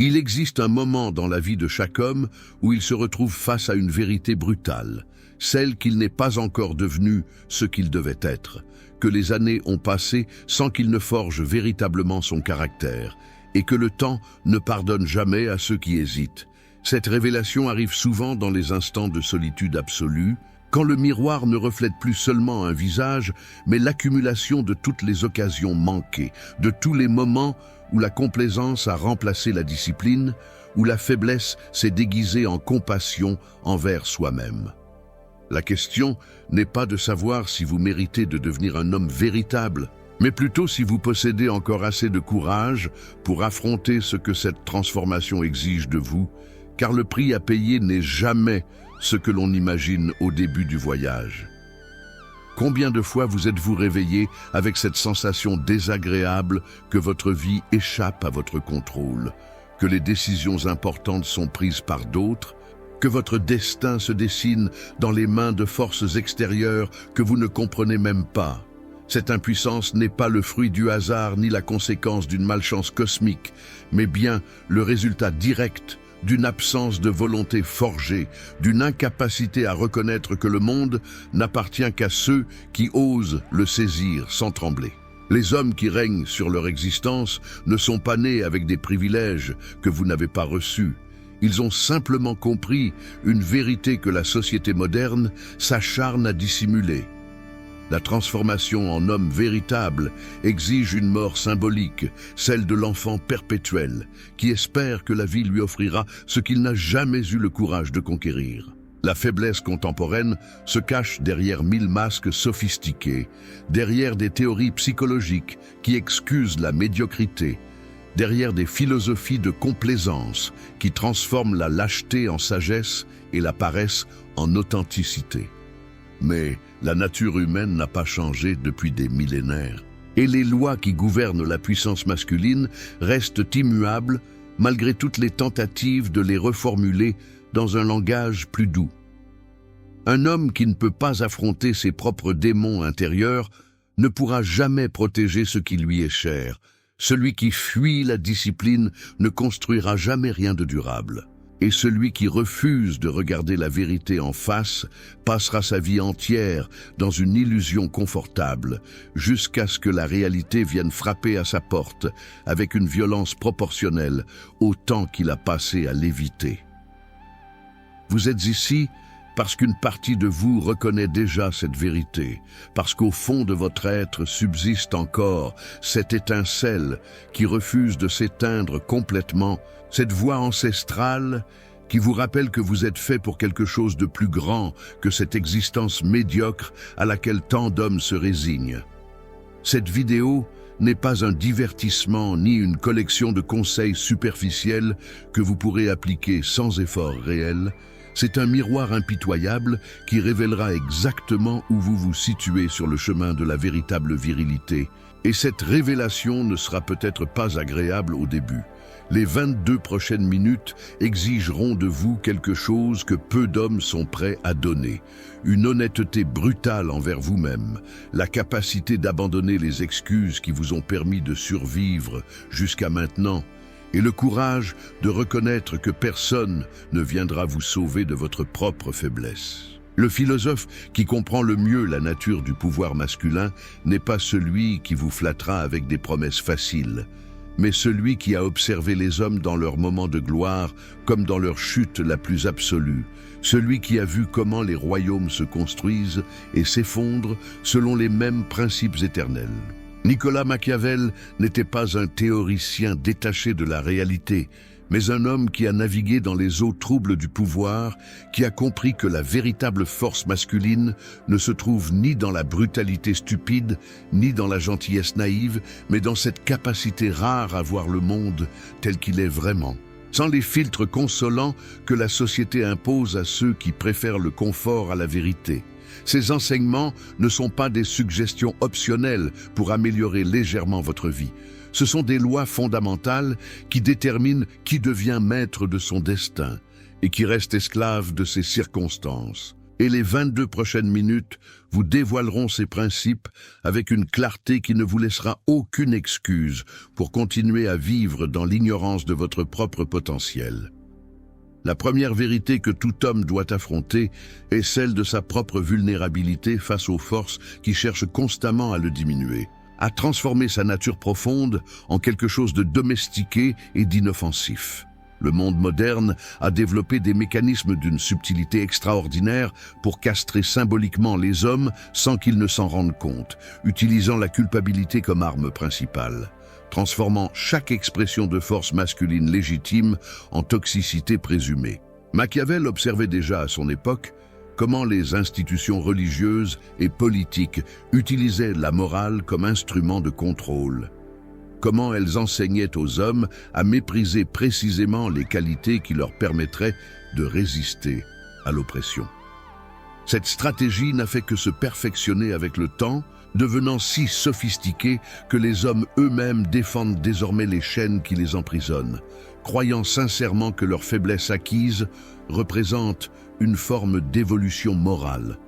Il existe un moment dans la vie de chaque homme où il se retrouve face à une vérité brutale, celle qu'il n'est pas encore devenu ce qu'il devait être, que les années ont passé sans qu'il ne forge véritablement son caractère, et que le temps ne pardonne jamais à ceux qui hésitent. Cette révélation arrive souvent dans les instants de solitude absolue, quand le miroir ne reflète plus seulement un visage, mais l'accumulation de toutes les occasions manquées, de tous les moments où la complaisance a remplacé la discipline, où la faiblesse s'est déguisée en compassion envers soi-même. La question n'est pas de savoir si vous méritez de devenir un homme véritable, mais plutôt si vous possédez encore assez de courage pour affronter ce que cette transformation exige de vous, car le prix à payer n'est jamais ce que l'on imagine au début du voyage. Combien de fois vous êtes-vous réveillé avec cette sensation désagréable que votre vie échappe à votre contrôle, que les décisions importantes sont prises par d'autres, que votre destin se dessine dans les mains de forces extérieures que vous ne comprenez même pas? Cette impuissance n'est pas le fruit du hasard ni la conséquence d'une malchance cosmique, mais bien le résultat direct d'une absence de volonté forgée, d'une incapacité à reconnaître que le monde n'appartient qu'à ceux qui osent le saisir sans trembler. Les hommes qui règnent sur leur existence ne sont pas nés avec des privilèges que vous n'avez pas reçus. Ils ont simplement compris une vérité que la société moderne s'acharne à dissimuler. La transformation en homme véritable exige une mort symbolique, celle de l'enfant perpétuel, qui espère que la vie lui offrira ce qu'il n'a jamais eu le courage de conquérir. La faiblesse contemporaine se cache derrière 1000 masques sophistiqués, derrière des théories psychologiques qui excusent la médiocrité, derrière des philosophies de complaisance qui transforment la lâcheté en sagesse et la paresse en authenticité. Mais la nature humaine n'a pas changé depuis des millénaires. Et les lois qui gouvernent la puissance masculine restent immuables malgré toutes les tentatives de les reformuler dans un langage plus doux. Un homme qui ne peut pas affronter ses propres démons intérieurs ne pourra jamais protéger ce qui lui est cher. Celui qui fuit la discipline ne construira jamais rien de durable. Et celui qui refuse de regarder la vérité en face passera sa vie entière dans une illusion confortable, jusqu'à ce que la réalité vienne frapper à sa porte avec une violence proportionnelle au temps qu'il a passé à l'éviter. Vous êtes ici parce qu'une partie de vous reconnaît déjà cette vérité, parce qu'au fond de votre être subsiste encore cette étincelle qui refuse de s'éteindre complètement, cette voix ancestrale qui vous rappelle que vous êtes fait pour quelque chose de plus grand que cette existence médiocre à laquelle tant d'hommes se résignent. Cette vidéo n'est pas un divertissement ni une collection de conseils superficiels que vous pourrez appliquer sans effort réel. C'est un miroir impitoyable qui révélera exactement où vous vous situez sur le chemin de la véritable virilité. Et cette révélation ne sera peut-être pas agréable au début. Les 22 prochaines minutes exigeront de vous quelque chose que peu d'hommes sont prêts à donner. Une honnêteté brutale envers vous-même, la capacité d'abandonner les excuses qui vous ont permis de survivre jusqu'à maintenant, et le courage de reconnaître que personne ne viendra vous sauver de votre propre faiblesse. Le philosophe qui comprend le mieux la nature du pouvoir masculin n'est pas celui qui vous flattera avec des promesses faciles, mais celui qui a observé les hommes dans leurs moments de gloire comme dans leur chute la plus absolue, celui qui a vu comment les royaumes se construisent et s'effondrent selon les mêmes principes éternels. Nicolas Machiavel n'était pas un théoricien détaché de la réalité, mais un homme qui a navigué dans les eaux troubles du pouvoir, qui a compris que la véritable force masculine ne se trouve ni dans la brutalité stupide, ni dans la gentillesse naïve, mais dans cette capacité rare à voir le monde tel qu'il est vraiment, sans les filtres consolants que la société impose à ceux qui préfèrent le confort à la vérité. Ces enseignements ne sont pas des suggestions optionnelles pour améliorer légèrement votre vie. Ce sont des lois fondamentales qui déterminent qui devient maître de son destin et qui reste esclave de ses circonstances. Et les 22 prochaines minutes vous dévoileront ces principes avec une clarté qui ne vous laissera aucune excuse pour continuer à vivre dans l'ignorance de votre propre potentiel. La première vérité que tout homme doit affronter est celle de sa propre vulnérabilité face aux forces qui cherchent constamment à le diminuer, à transformer sa nature profonde en quelque chose de domestiqué et d'inoffensif. Le monde moderne a développé des mécanismes d'une subtilité extraordinaire pour castrer symboliquement les hommes sans qu'ils ne s'en rendent compte, utilisant la culpabilité comme arme principale, transformant chaque expression de force masculine légitime en toxicité présumée. Machiavel observait déjà à son époque comment les institutions religieuses et politiques utilisaient la morale comme instrument de contrôle. Comment elles enseignaient aux hommes à mépriser précisément les qualités qui leur permettraient de résister à l'oppression. Cette stratégie n'a fait que se perfectionner avec le temps, devenant si sophistiquée que les hommes eux-mêmes défendent désormais les chaînes qui les emprisonnent, croyant sincèrement que leur faiblesse acquise représente une forme d'évolution morale.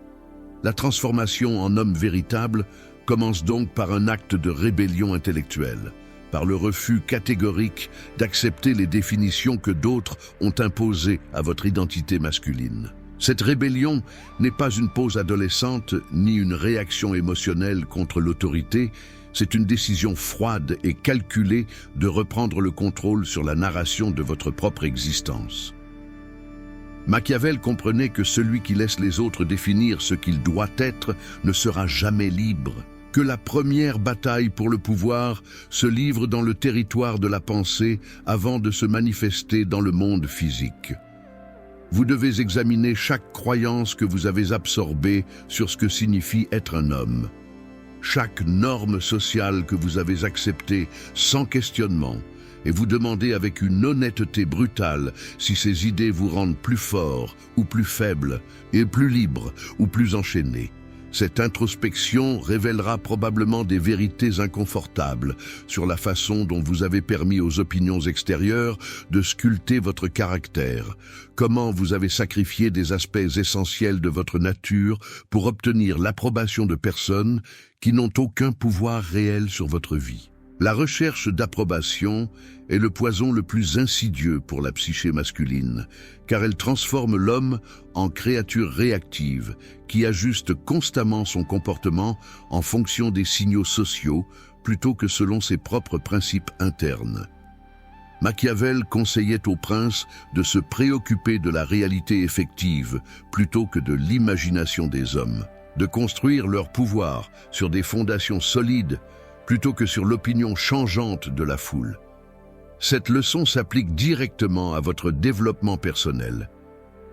La transformation en homme véritable commence donc par un acte de rébellion intellectuelle, par le refus catégorique d'accepter les définitions que d'autres ont imposées à votre identité masculine. Cette rébellion n'est pas une pose adolescente ni une réaction émotionnelle contre l'autorité, c'est une décision froide et calculée de reprendre le contrôle sur la narration de votre propre existence. Machiavel comprenait que celui qui laisse les autres définir ce qu'il doit être ne sera jamais libre, que la première bataille pour le pouvoir se livre dans le territoire de la pensée avant de se manifester dans le monde physique. Vous devez examiner chaque croyance que vous avez absorbée sur ce que signifie être un homme, chaque norme sociale que vous avez acceptée sans questionnement, et vous demander avec une honnêteté brutale si ces idées vous rendent plus fort ou plus faible, et plus libre ou plus enchaîné. Cette introspection révélera probablement des vérités inconfortables sur la façon dont vous avez permis aux opinions extérieures de sculpter votre caractère, comment vous avez sacrifié des aspects essentiels de votre nature pour obtenir l'approbation de personnes qui n'ont aucun pouvoir réel sur votre vie. La recherche d'approbation est le poison le plus insidieux pour la psyché masculine, car elle transforme l'homme en créature réactive qui ajuste constamment son comportement en fonction des signaux sociaux plutôt que selon ses propres principes internes. Machiavel conseillait aux princes de se préoccuper de la réalité effective plutôt que de l'imagination des hommes, de construire leur pouvoir sur des fondations solides plutôt que sur l'opinion changeante de la foule. Cette leçon s'applique directement à votre développement personnel.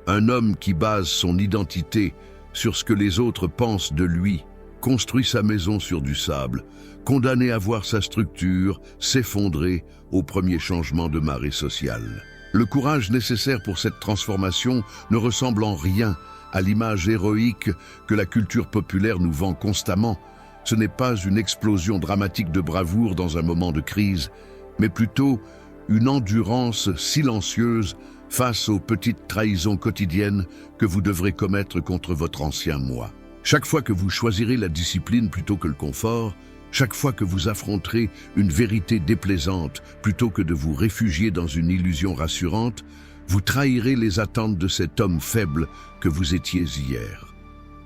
Un homme qui base son identité sur ce que les autres pensent de lui construit sa maison sur du sable, condamné à voir sa structure s'effondrer au premier changement de marée sociale. Le courage nécessaire pour cette transformation ne ressemble en rien à l'image héroïque que la culture populaire nous vend constamment. Ce n'est pas une explosion dramatique de bravoure dans un moment de crise, mais plutôt une endurance silencieuse face aux petites trahisons quotidiennes que vous devrez commettre contre votre ancien moi. Chaque fois que vous choisirez la discipline plutôt que le confort, chaque fois que vous affronterez une vérité déplaisante plutôt que de vous réfugier dans une illusion rassurante, vous trahirez les attentes de cet homme faible que vous étiez hier.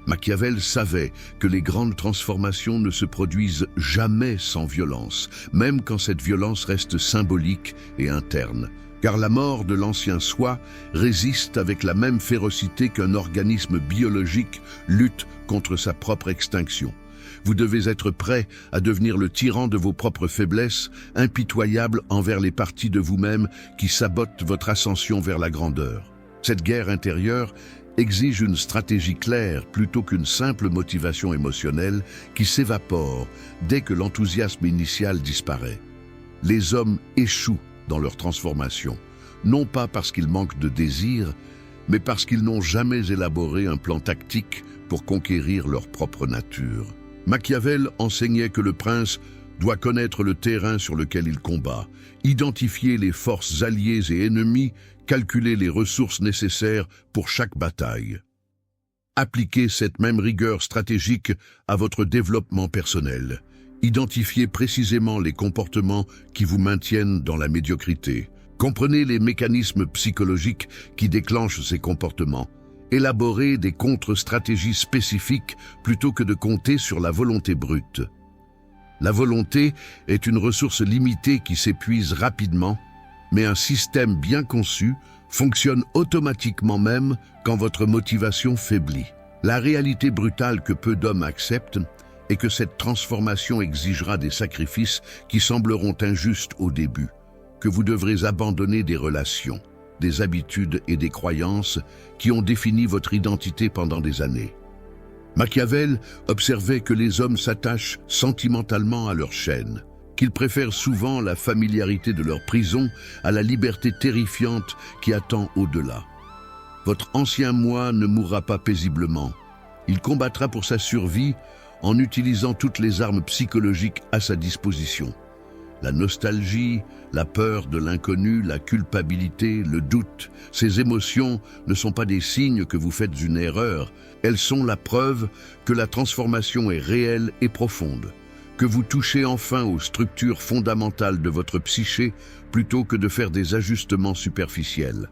Machiavel savait que les grandes transformations ne se produisent jamais sans violence, même quand cette violence reste symbolique et interne. Car la mort de l'ancien soi résiste avec la même férocité qu'un organisme biologique lutte contre sa propre extinction. Vous devez être prêt à devenir le tyran de vos propres faiblesses, impitoyable envers les parties de vous-même qui sabotent votre ascension vers la grandeur. Cette guerre intérieure exige une stratégie claire plutôt qu'une simple motivation émotionnelle qui s'évapore dès que l'enthousiasme initial disparaît. Les hommes échouent dans leur transformation, non pas parce qu'ils manquent de désir, mais parce qu'ils n'ont jamais élaboré un plan tactique pour conquérir leur propre nature. Machiavel enseignait que le prince doit connaître le terrain sur lequel il combat, identifier les forces alliées et ennemies, calculer les ressources nécessaires pour chaque bataille. Appliquez cette même rigueur stratégique à votre développement personnel. Identifiez précisément les comportements qui vous maintiennent dans la médiocrité. Comprenez les mécanismes psychologiques qui déclenchent ces comportements. Élaborez des contre-stratégies spécifiques plutôt que de compter sur la volonté brute. La volonté est une ressource limitée qui s'épuise rapidement, mais un système bien conçu fonctionne automatiquement même quand votre motivation faiblit. La réalité brutale que peu d'hommes acceptent est que cette transformation exigera des sacrifices qui sembleront injustes au début, que vous devrez abandonner des relations, des habitudes et des croyances qui ont défini votre identité pendant des années. Machiavel observait que les hommes s'attachent sentimentalement à leur chaîne, qu'ils préfèrent souvent la familiarité de leur prison à la liberté terrifiante qui attend au-delà. Votre ancien moi ne mourra pas paisiblement. Il combattra pour sa survie en utilisant toutes les armes psychologiques à sa disposition. La nostalgie, la peur de l'inconnu, la culpabilité, le doute, ces émotions ne sont pas des signes que vous faites une erreur, elles sont la preuve que la transformation est réelle et profonde, que vous touchez enfin aux structures fondamentales de votre psyché plutôt que de faire des ajustements superficiels.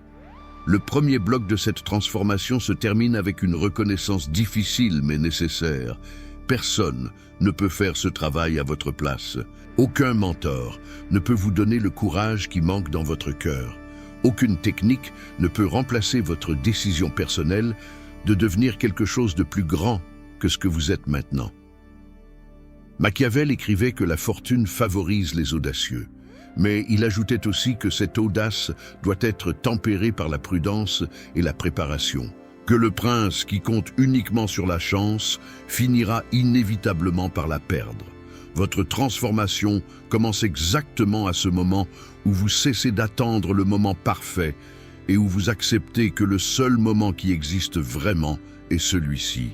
Le premier bloc de cette transformation se termine avec une reconnaissance difficile mais nécessaire. Personne ne peut faire ce travail à votre place. Aucun mentor ne peut vous donner le courage qui manque dans votre cœur. Aucune technique ne peut remplacer votre décision personnelle de devenir quelque chose de plus grand que ce que vous êtes maintenant. Machiavel écrivait que la fortune favorise les audacieux, mais il ajoutait aussi que cette audace doit être tempérée par la prudence et la préparation. Que le prince qui compte uniquement sur la chance finira inévitablement par la perdre. Votre transformation commence exactement à ce moment où vous cessez d'attendre le moment parfait et où vous acceptez que le seul moment qui existe vraiment est celui-ci.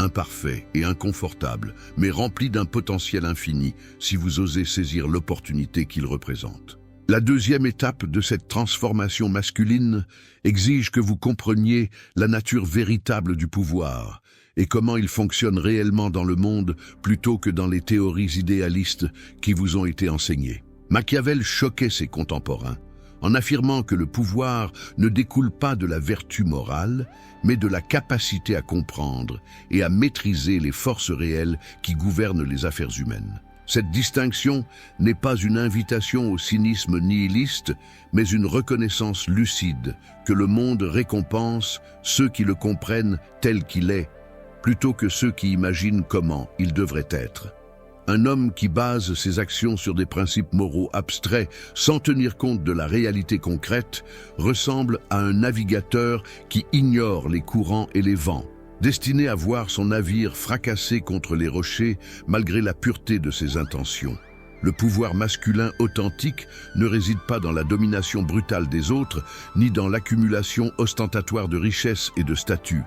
Imparfait et inconfortable, mais rempli d'un potentiel infini si vous osez saisir l'opportunité qu'il représente. La deuxième étape de cette transformation masculine exige que vous compreniez la nature véritable du pouvoir et comment il fonctionne réellement dans le monde plutôt que dans les théories idéalistes qui vous ont été enseignées. Machiavel choquait ses contemporains en affirmant que le pouvoir ne découle pas de la vertu morale, mais de la capacité à comprendre et à maîtriser les forces réelles qui gouvernent les affaires humaines. Cette distinction n'est pas une invitation au cynisme nihiliste, mais une reconnaissance lucide que le monde récompense ceux qui le comprennent tel qu'il est, plutôt que ceux qui imaginent comment il devrait être. Un homme qui base ses actions sur des principes moraux abstraits sans tenir compte de la réalité concrète ressemble à un navigateur qui ignore les courants et les vents, destiné à voir son navire fracasser contre les rochers malgré la pureté de ses intentions. Le pouvoir masculin authentique ne réside pas dans la domination brutale des autres, ni dans l'accumulation ostentatoire de richesses et de statuts,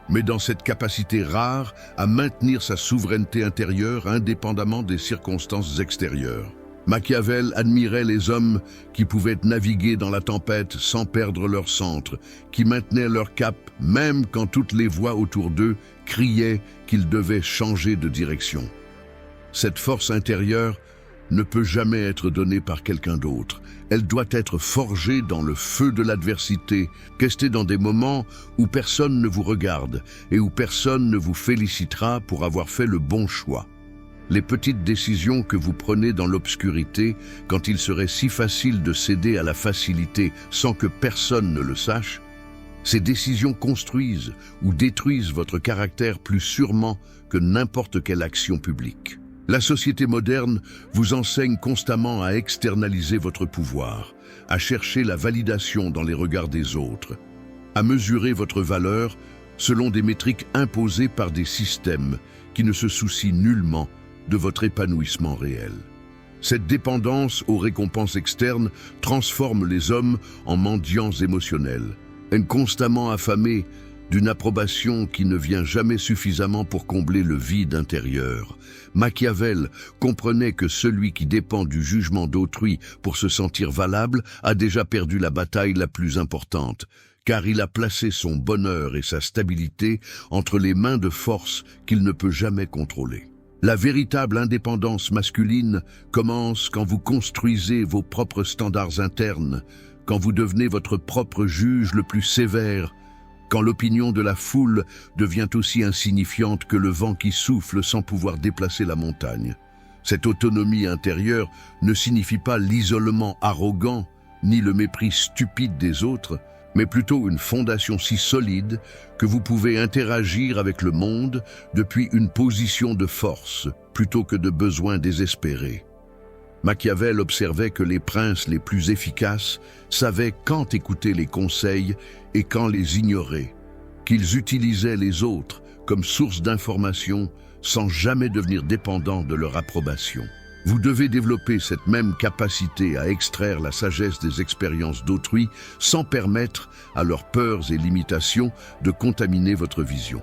mais dans cette capacité rare à maintenir sa souveraineté intérieure indépendamment des circonstances extérieures. Machiavel admirait les hommes qui pouvaient naviguer dans la tempête sans perdre leur centre, qui maintenaient leur cap même quand toutes les voix autour d'eux criaient qu'ils devaient changer de direction. Cette force intérieure ne peut jamais être donnée par quelqu'un d'autre. Elle doit être forgée dans le feu de l'adversité, testée dans des moments où personne ne vous regarde et où personne ne vous félicitera pour avoir fait le bon choix. Les petites décisions que vous prenez dans l'obscurité, quand il serait si facile de céder à la facilité sans que personne ne le sache, ces décisions construisent ou détruisent votre caractère plus sûrement que n'importe quelle action publique. La société moderne vous enseigne constamment à externaliser votre pouvoir, à chercher la validation dans les regards des autres, à mesurer votre valeur selon des métriques imposées par des systèmes qui ne se soucient nullement de votre épanouissement réel. Cette dépendance aux récompenses externes transforme les hommes en mendiants émotionnels, constamment affamés d'une approbation qui ne vient jamais suffisamment pour combler le vide intérieur. Machiavel comprenait que celui qui dépend du jugement d'autrui pour se sentir valable a déjà perdu la bataille la plus importante, car il a placé son bonheur et sa stabilité entre les mains de forces qu'il ne peut jamais contrôler. La véritable indépendance masculine commence quand vous construisez vos propres standards internes, quand vous devenez votre propre juge le plus sévère, quand l'opinion de la foule devient aussi insignifiante que le vent qui souffle sans pouvoir déplacer la montagne. Cette autonomie intérieure ne signifie pas l'isolement arrogant, ni le mépris stupide des autres, mais plutôt une fondation si solide que vous pouvez interagir avec le monde depuis une position de force plutôt que de besoins désespérés. Machiavel observait que les princes les plus efficaces savaient quand écouter les conseils et quand les ignorer, qu'ils utilisaient les autres comme source d'information sans jamais devenir dépendants de leur approbation. Vous devez développer cette même capacité à extraire la sagesse des expériences d'autrui sans permettre à leurs peurs et limitations de contaminer votre vision.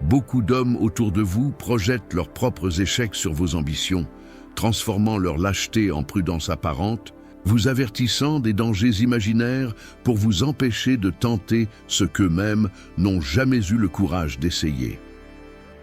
Beaucoup d'hommes autour de vous projettent leurs propres échecs sur vos ambitions, transformant leur lâcheté en prudence apparente, vous avertissant des dangers imaginaires pour vous empêcher de tenter ce qu'eux-mêmes n'ont jamais eu le courage d'essayer.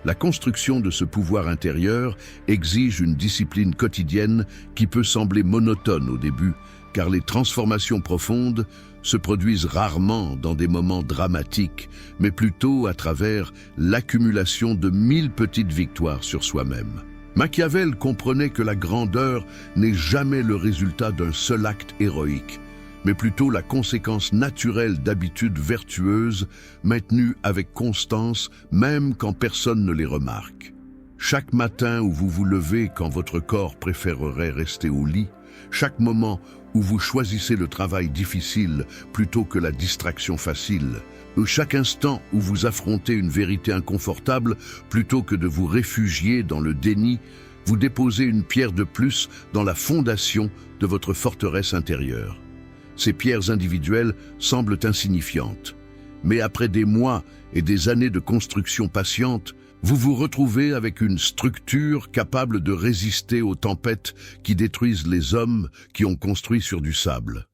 La construction de ce pouvoir intérieur exige une discipline quotidienne qui peut sembler monotone au début, car les transformations profondes se produisent rarement dans des moments dramatiques, mais plutôt à travers l'accumulation de 1000 petites victoires sur soi-même. Machiavel comprenait que la grandeur n'est jamais le résultat d'un seul acte héroïque, mais plutôt la conséquence naturelle d'habitudes vertueuses maintenues avec constance même quand personne ne les remarque. Chaque matin où vous vous levez quand votre corps préférerait rester au lit, chaque moment où vous choisissez le travail difficile plutôt que la distraction facile, chaque instant où vous affrontez une vérité inconfortable plutôt que de vous réfugier dans le déni, vous déposez une pierre de plus dans la fondation de votre forteresse intérieure. Ces pierres individuelles semblent insignifiantes, mais après des mois et des années de construction patiente, vous vous retrouvez avec une structure capable de résister aux tempêtes qui détruisent les hommes qui ont construit sur du sable.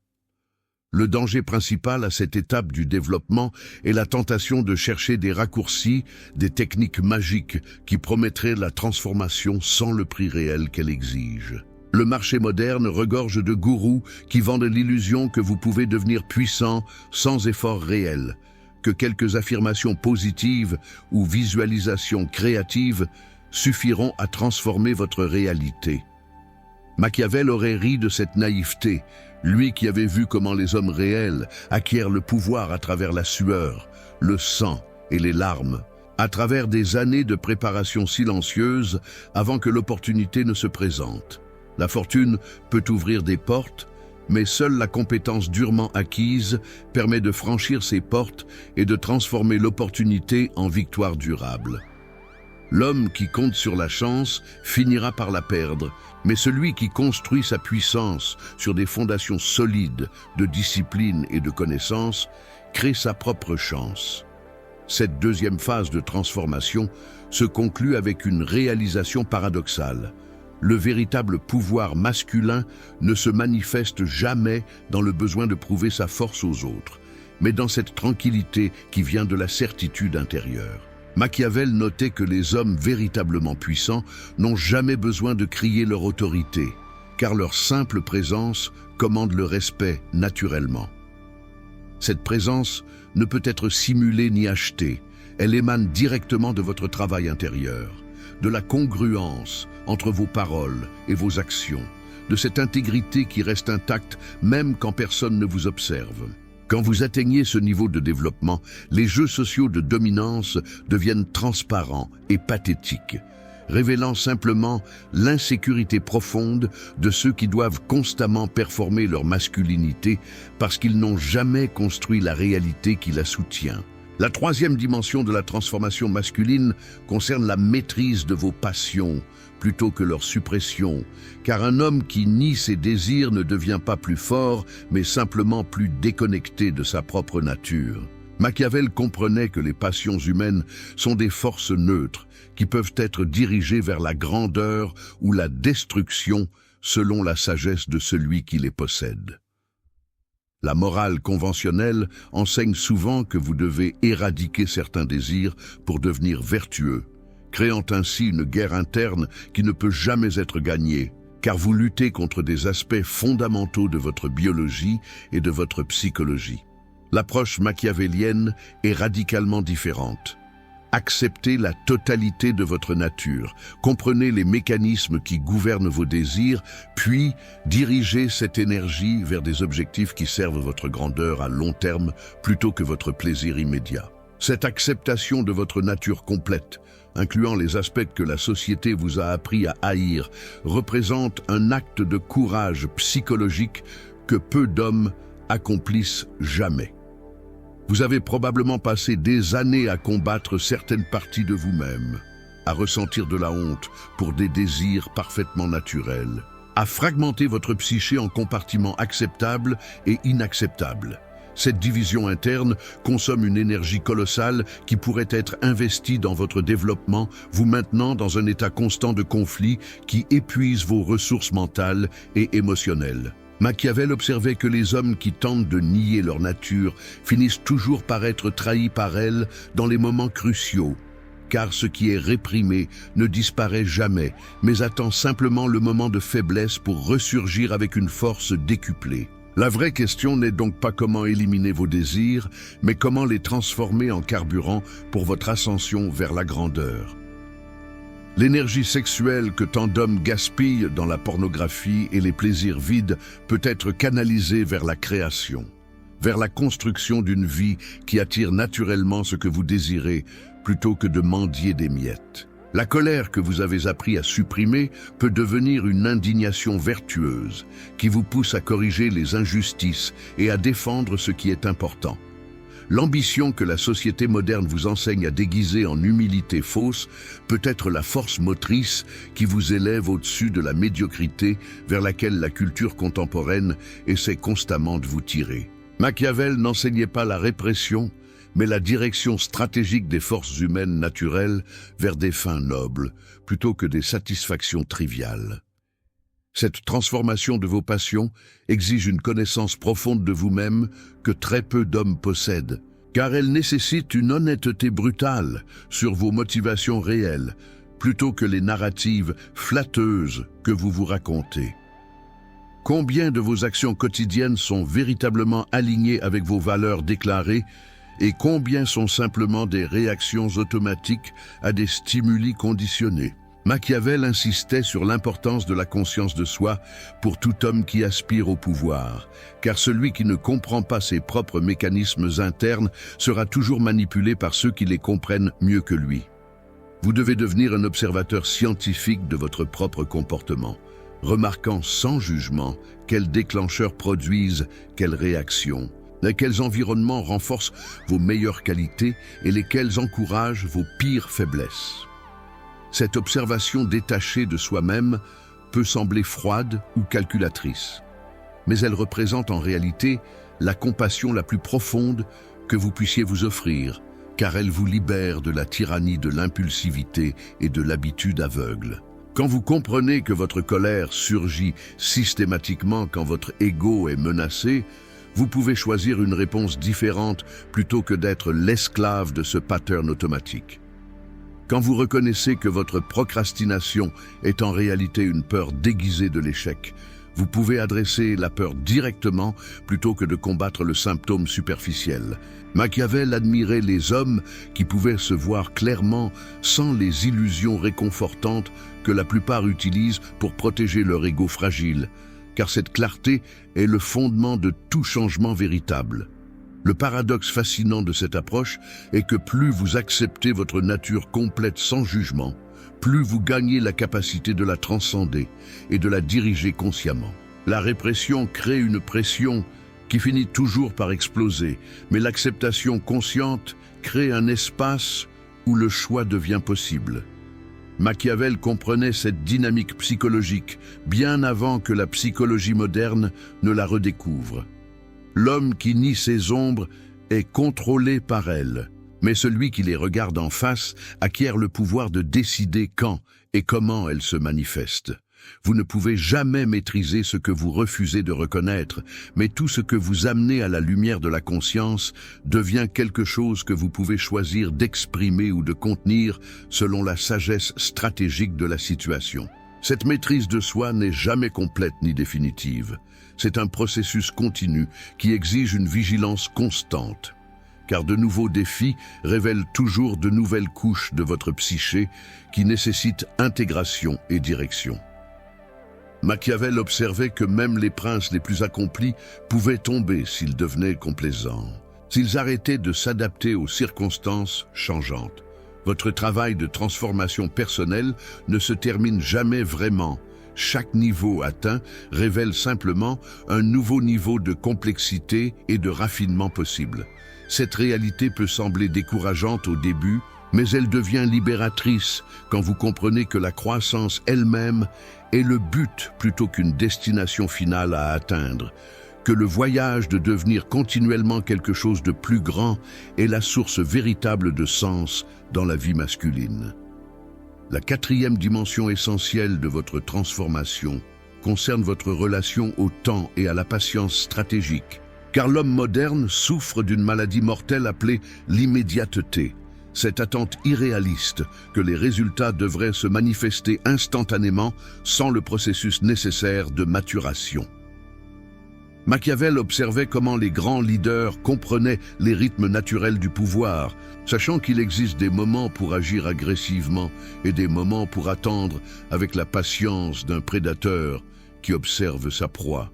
Le danger principal à cette étape du développement est la tentation de chercher des raccourcis, des techniques magiques qui promettraient la transformation sans le prix réel qu'elle exige. Le marché moderne regorge de gourous qui vendent l'illusion que vous pouvez devenir puissant sans effort réel, que quelques affirmations positives ou visualisations créatives suffiront à transformer votre réalité. Machiavel aurait ri de cette naïveté, lui qui avait vu comment les hommes réels acquièrent le pouvoir à travers la sueur, le sang et les larmes, à travers des années de préparation silencieuse avant que l'opportunité ne se présente. La fortune peut ouvrir des portes, mais seule la compétence durement acquise permet de franchir ces portes et de transformer l'opportunité en victoire durable. L'homme qui compte sur la chance finira par la perdre, mais celui qui construit sa puissance sur des fondations solides de discipline et de connaissance crée sa propre chance. Cette deuxième phase de transformation se conclut avec une réalisation paradoxale. Le véritable pouvoir masculin ne se manifeste jamais dans le besoin de prouver sa force aux autres, mais dans cette tranquillité qui vient de la certitude intérieure. Machiavel notait que les hommes véritablement puissants n'ont jamais besoin de crier leur autorité, car leur simple présence commande le respect naturellement. Cette présence ne peut être simulée ni achetée, elle émane directement de votre travail intérieur, de la congruence entre vos paroles et vos actions, de cette intégrité qui reste intacte même quand personne ne vous observe. Quand vous atteignez ce niveau de développement, les jeux sociaux de dominance deviennent transparents et pathétiques, révélant simplement l'insécurité profonde de ceux qui doivent constamment performer leur masculinité parce qu'ils n'ont jamais construit la réalité qui la soutient. La troisième dimension de la transformation masculine concerne la maîtrise de vos passions plutôt que leur suppression, car un homme qui nie ses désirs ne devient pas plus fort, mais simplement plus déconnecté de sa propre nature. Machiavel comprenait que les passions humaines sont des forces neutres qui peuvent être dirigées vers la grandeur ou la destruction selon la sagesse de celui qui les possède. La morale conventionnelle enseigne souvent que vous devez éradiquer certains désirs pour devenir vertueux, créant ainsi une guerre interne qui ne peut jamais être gagnée, car vous luttez contre des aspects fondamentaux de votre biologie et de votre psychologie. L'approche machiavélienne est radicalement différente. Acceptez la totalité de votre nature, comprenez les mécanismes qui gouvernent vos désirs, puis dirigez cette énergie vers des objectifs qui servent votre grandeur à long terme plutôt que votre plaisir immédiat. Cette acceptation de votre nature complète, incluant les aspects que la société vous a appris à haïr, représente un acte de courage psychologique que peu d'hommes accomplissent jamais. Vous avez probablement passé des années à combattre certaines parties de vous-même, à ressentir de la honte pour des désirs parfaitement naturels, à fragmenter votre psyché en compartiments acceptables et inacceptables. Cette division interne consomme une énergie colossale qui pourrait être investie dans votre développement, vous maintenant dans un état constant de conflit qui épuise vos ressources mentales et émotionnelles. Machiavel observait que les hommes qui tentent de nier leur nature finissent toujours par être trahis par elle dans les moments cruciaux, car ce qui est réprimé ne disparaît jamais, mais attend simplement le moment de faiblesse pour ressurgir avec une force décuplée. La vraie question n'est donc pas comment éliminer vos désirs, mais comment les transformer en carburant pour votre ascension vers la grandeur. L'énergie sexuelle que tant d'hommes gaspillent dans la pornographie et les plaisirs vides peut être canalisée vers la création, vers la construction d'une vie qui attire naturellement ce que vous désirez plutôt que de mendier des miettes. La colère que vous avez appris à supprimer peut devenir une indignation vertueuse qui vous pousse à corriger les injustices et à défendre ce qui est important. L'ambition que la société moderne vous enseigne à déguiser en humilité fausse peut être la force motrice qui vous élève au-dessus de la médiocrité vers laquelle la culture contemporaine essaie constamment de vous tirer. Machiavel n'enseignait pas la répression, mais la direction stratégique des forces humaines naturelles vers des fins nobles, plutôt que des satisfactions triviales. Cette transformation de vos passions exige une connaissance profonde de vous-même que très peu d'hommes possèdent, car elle nécessite une honnêteté brutale sur vos motivations réelles, plutôt que les narratives flatteuses que vous vous racontez. Combien de vos actions quotidiennes sont véritablement alignées avec vos valeurs déclarées et combien sont simplement des réactions automatiques à des stimuli conditionnés? Machiavel insistait sur l'importance de la conscience de soi pour tout homme qui aspire au pouvoir, car celui qui ne comprend pas ses propres mécanismes internes sera toujours manipulé par ceux qui les comprennent mieux que lui. Vous devez devenir un observateur scientifique de votre propre comportement, remarquant sans jugement quels déclencheurs produisent quelles réactions, lesquels environnements renforcent vos meilleures qualités et lesquels encouragent vos pires faiblesses. Cette observation détachée de soi-même peut sembler froide ou calculatrice, mais elle représente en réalité la compassion la plus profonde que vous puissiez vous offrir, car elle vous libère de la tyrannie de l'impulsivité et de l'habitude aveugle. Quand vous comprenez que votre colère surgit systématiquement quand votre ego est menacé, vous pouvez choisir une réponse différente plutôt que d'être l'esclave de ce pattern automatique. Quand vous reconnaissez que votre procrastination est en réalité une peur déguisée de l'échec, vous pouvez adresser la peur directement plutôt que de combattre le symptôme superficiel. Machiavel admirait les hommes qui pouvaient se voir clairement sans les illusions réconfortantes que la plupart utilisent pour protéger leur ego fragile, car cette clarté est le fondement de tout changement véritable. Le paradoxe fascinant de cette approche est que plus vous acceptez votre nature complète sans jugement, plus vous gagnez la capacité de la transcender et de la diriger consciemment. La répression crée une pression qui finit toujours par exploser, mais l'acceptation consciente crée un espace où le choix devient possible. Machiavel comprenait cette dynamique psychologique bien avant que la psychologie moderne ne la redécouvre. L'homme qui nie ses ombres est contrôlé par elles. Mais celui qui les regarde en face acquiert le pouvoir de décider quand et comment elles se manifestent. Vous ne pouvez jamais maîtriser ce que vous refusez de reconnaître, mais tout ce que vous amenez à la lumière de la conscience devient quelque chose que vous pouvez choisir d'exprimer ou de contenir selon la sagesse stratégique de la situation. Cette maîtrise de soi n'est jamais complète ni définitive. C'est un processus continu qui exige une vigilance constante. Car de nouveaux défis révèlent toujours de nouvelles couches de votre psyché qui nécessitent intégration et direction. Machiavel observait que même les princes les plus accomplis pouvaient tomber s'ils devenaient complaisants, s'ils arrêtaient de s'adapter aux circonstances changeantes. Votre travail de transformation personnelle ne se termine jamais vraiment. Chaque niveau atteint révèle simplement un nouveau niveau de complexité et de raffinement possible. Cette réalité peut sembler décourageante au début, mais elle devient libératrice quand vous comprenez que la croissance elle-même est le but plutôt qu'une destination finale à atteindre, que le voyage de devenir continuellement quelque chose de plus grand est la source véritable de sens dans la vie masculine. La quatrième dimension essentielle de votre transformation concerne votre relation au temps et à la patience stratégique, car l'homme moderne souffre d'une maladie mortelle appelée l'immédiateté, cette attente irréaliste que les résultats devraient se manifester instantanément sans le processus nécessaire de maturation. Machiavel observait comment les grands leaders comprenaient les rythmes naturels du pouvoir, sachant qu'il existe des moments pour agir agressivement et des moments pour attendre avec la patience d'un prédateur qui observe sa proie.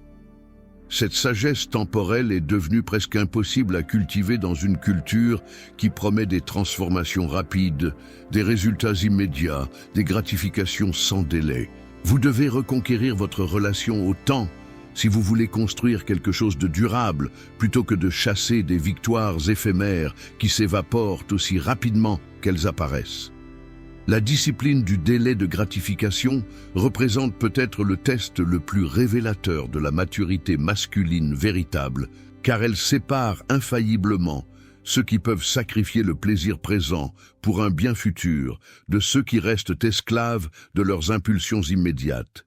Cette sagesse temporelle est devenue presque impossible à cultiver dans une culture qui promet des transformations rapides, des résultats immédiats, des gratifications sans délai. Vous devez reconquérir votre relation au temps si vous voulez construire quelque chose de durable, plutôt que de chasser des victoires éphémères qui s'évaporent aussi rapidement qu'elles apparaissent. La discipline du délai de gratification représente peut-être le test le plus révélateur de la maturité masculine véritable, car elle sépare infailliblement ceux qui peuvent sacrifier le plaisir présent pour un bien futur de ceux qui restent esclaves de leurs impulsions immédiates.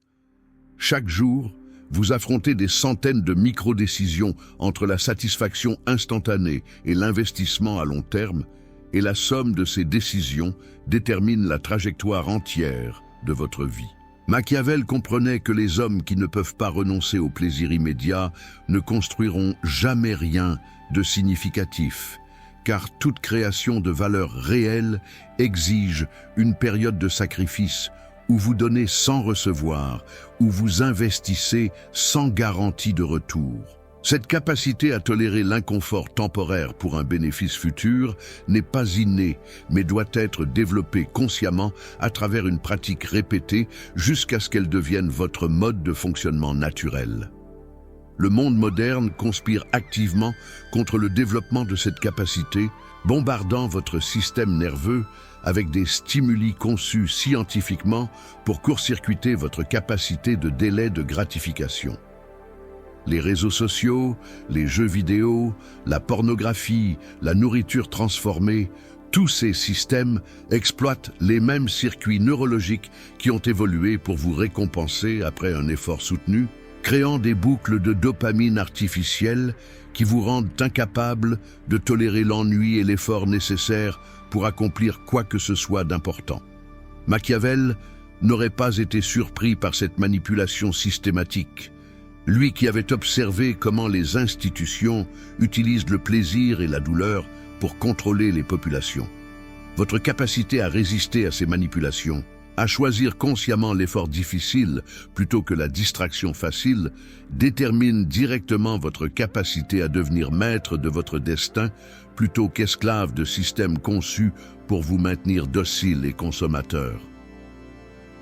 Chaque jour, vous affrontez des centaines de micro-décisions entre la satisfaction instantanée et l'investissement à long terme, et la somme de ces décisions détermine la trajectoire entière de votre vie. Machiavel comprenait que les hommes qui ne peuvent pas renoncer au plaisir immédiat ne construiront jamais rien de significatif, car toute création de valeur réelle exige une période de sacrifice où vous donnez sans recevoir, où vous investissez sans garantie de retour. Cette capacité à tolérer l'inconfort temporaire pour un bénéfice futur n'est pas innée, mais doit être développée consciemment à travers une pratique répétée jusqu'à ce qu'elle devienne votre mode de fonctionnement naturel. Le monde moderne conspire activement contre le développement de cette capacité, bombardant votre système nerveux avec des stimuli conçus scientifiquement pour court-circuiter votre capacité de délai de gratification. Les réseaux sociaux, les jeux vidéo, la pornographie, la nourriture transformée, tous ces systèmes exploitent les mêmes circuits neurologiques qui ont évolué pour vous récompenser après un effort soutenu, créant des boucles de dopamine artificielle qui vous rendent incapable de tolérer l'ennui et l'effort nécessaire pour accomplir quoi que ce soit d'important. Machiavel n'aurait pas été surpris par cette manipulation systématique. Lui qui avait observé comment les institutions utilisent le plaisir et la douleur pour contrôler les populations. Votre capacité à résister à ces manipulations, à choisir consciemment l'effort difficile plutôt que la distraction facile, détermine directement votre capacité à devenir maître de votre destin plutôt qu'esclave de systèmes conçus pour vous maintenir docile et consommateur.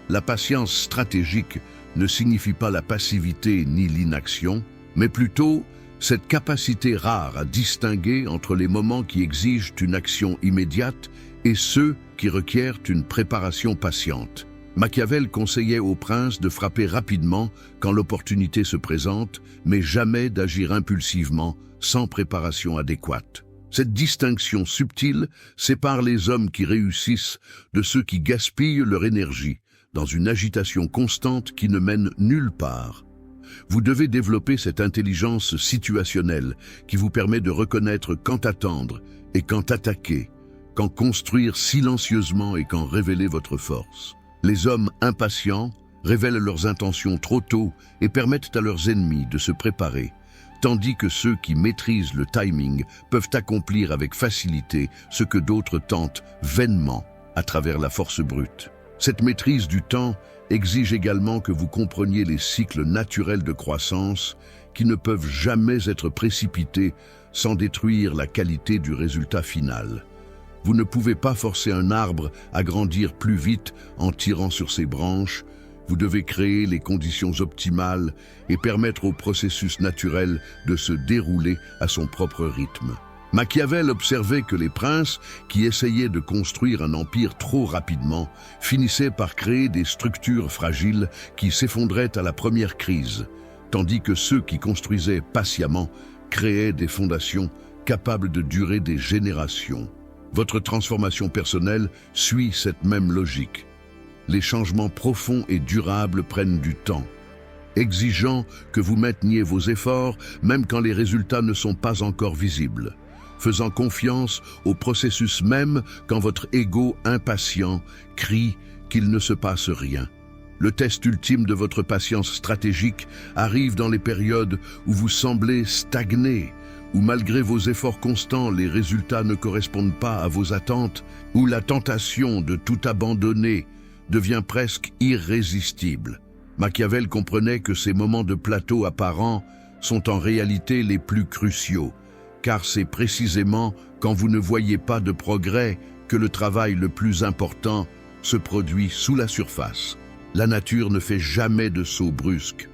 La patience stratégique ne signifie pas la passivité ni l'inaction, mais plutôt cette capacité rare à distinguer entre les moments qui exigent une action immédiate et ceux qui requièrent une préparation patiente. Machiavel conseillait aux princes de frapper rapidement quand l'opportunité se présente, mais jamais d'agir impulsivement sans préparation adéquate. Cette distinction subtile sépare les hommes qui réussissent de ceux qui gaspillent leur énergie dans une agitation constante qui ne mène nulle part. Vous devez développer cette intelligence situationnelle qui vous permet de reconnaître quand attendre et quand attaquer, quand construire silencieusement et quand révéler votre force. Les hommes impatients révèlent leurs intentions trop tôt et permettent à leurs ennemis de se préparer, tandis que ceux qui maîtrisent le timing peuvent accomplir avec facilité ce que d'autres tentent vainement à travers la force brute. Cette maîtrise du temps exige également que vous compreniez les cycles naturels de croissance qui ne peuvent jamais être précipités sans détruire la qualité du résultat final. Vous ne pouvez pas forcer un arbre à grandir plus vite en tirant sur ses branches. Vous devez créer les conditions optimales et permettre au processus naturel de se dérouler à son propre rythme. Machiavel observait que les princes qui essayaient de construire un empire trop rapidement finissaient par créer des structures fragiles qui s'effondraient à la première crise, tandis que ceux qui construisaient patiemment créaient des fondations capables de durer des générations. Votre transformation personnelle suit cette même logique. Les changements profonds et durables prennent du temps, exigeant que vous mainteniez vos efforts même quand les résultats ne sont pas encore visibles, faisant confiance au processus même quand votre ego impatient crie qu'il ne se passe rien. Le test ultime de votre patience stratégique arrive dans les périodes où vous semblez stagner, où malgré vos efforts constants, les résultats ne correspondent pas à vos attentes, où la tentation de tout abandonner devient presque irrésistible. Machiavel comprenait que ces moments de plateau apparents sont en réalité les plus cruciaux, car c'est précisément quand vous ne voyez pas de progrès que le travail le plus important se produit sous la surface. La nature ne fait jamais de saut brusque.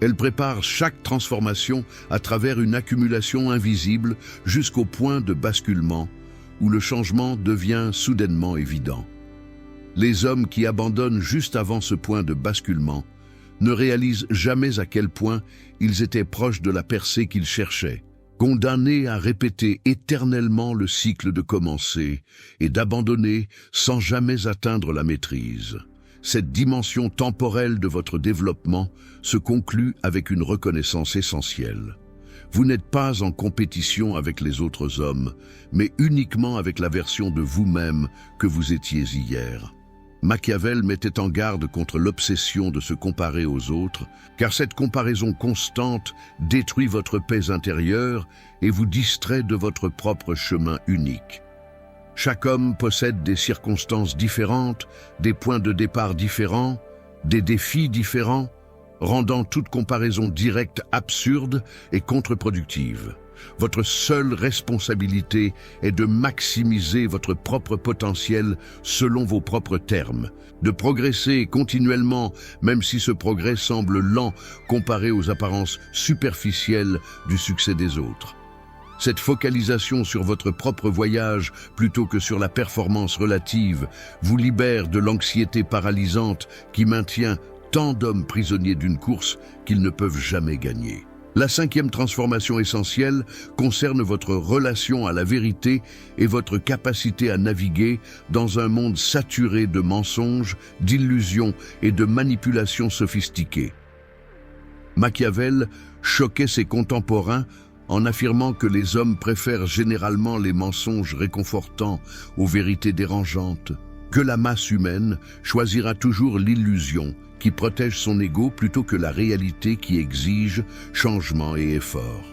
Elle prépare chaque transformation à travers une accumulation invisible jusqu'au point de basculement où le changement devient soudainement évident. Les hommes qui abandonnent juste avant ce point de basculement ne réalisent jamais à quel point ils étaient proches de la percée qu'ils cherchaient, condamnés à répéter éternellement le cycle de commencer et d'abandonner sans jamais atteindre la maîtrise. Cette dimension temporelle de votre développement se conclut avec une reconnaissance essentielle. Vous n'êtes pas en compétition avec les autres hommes, mais uniquement avec la version de vous-même que vous étiez hier. Machiavel mettait en garde contre l'obsession de se comparer aux autres, car cette comparaison constante détruit votre paix intérieure et vous distrait de votre propre chemin unique. Chaque homme possède des circonstances différentes, des points de départ différents, des défis différents, rendant toute comparaison directe absurde et contre-productive. Votre seule responsabilité est de maximiser votre propre potentiel selon vos propres termes, de progresser continuellement, même si ce progrès semble lent comparé aux apparences superficielles du succès des autres. Cette focalisation sur votre propre voyage plutôt que sur la performance relative vous libère de l'anxiété paralysante qui maintient tant d'hommes prisonniers d'une course qu'ils ne peuvent jamais gagner. La cinquième transformation essentielle concerne votre relation à la vérité et votre capacité à naviguer dans un monde saturé de mensonges, d'illusions et de manipulations sophistiquées. Machiavel choquait ses contemporains en affirmant que les hommes préfèrent généralement les mensonges réconfortants aux vérités dérangeantes, que la masse humaine choisira toujours l'illusion qui protège son ego plutôt que la réalité qui exige changement et effort.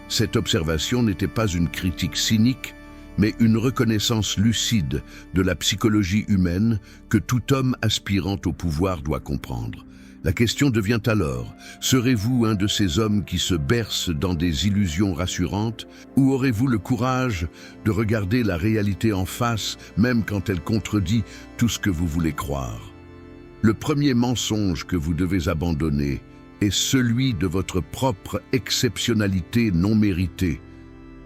Cette observation n'était pas une critique cynique, mais une reconnaissance lucide de la psychologie humaine que tout homme aspirant au pouvoir doit comprendre. La question devient alors, serez-vous un de ces hommes qui se bercent dans des illusions rassurantes, ou aurez-vous le courage de regarder la réalité en face, même quand elle contredit tout ce que vous voulez croire? Le premier mensonge que vous devez abandonner est celui de votre propre exceptionnalité non méritée.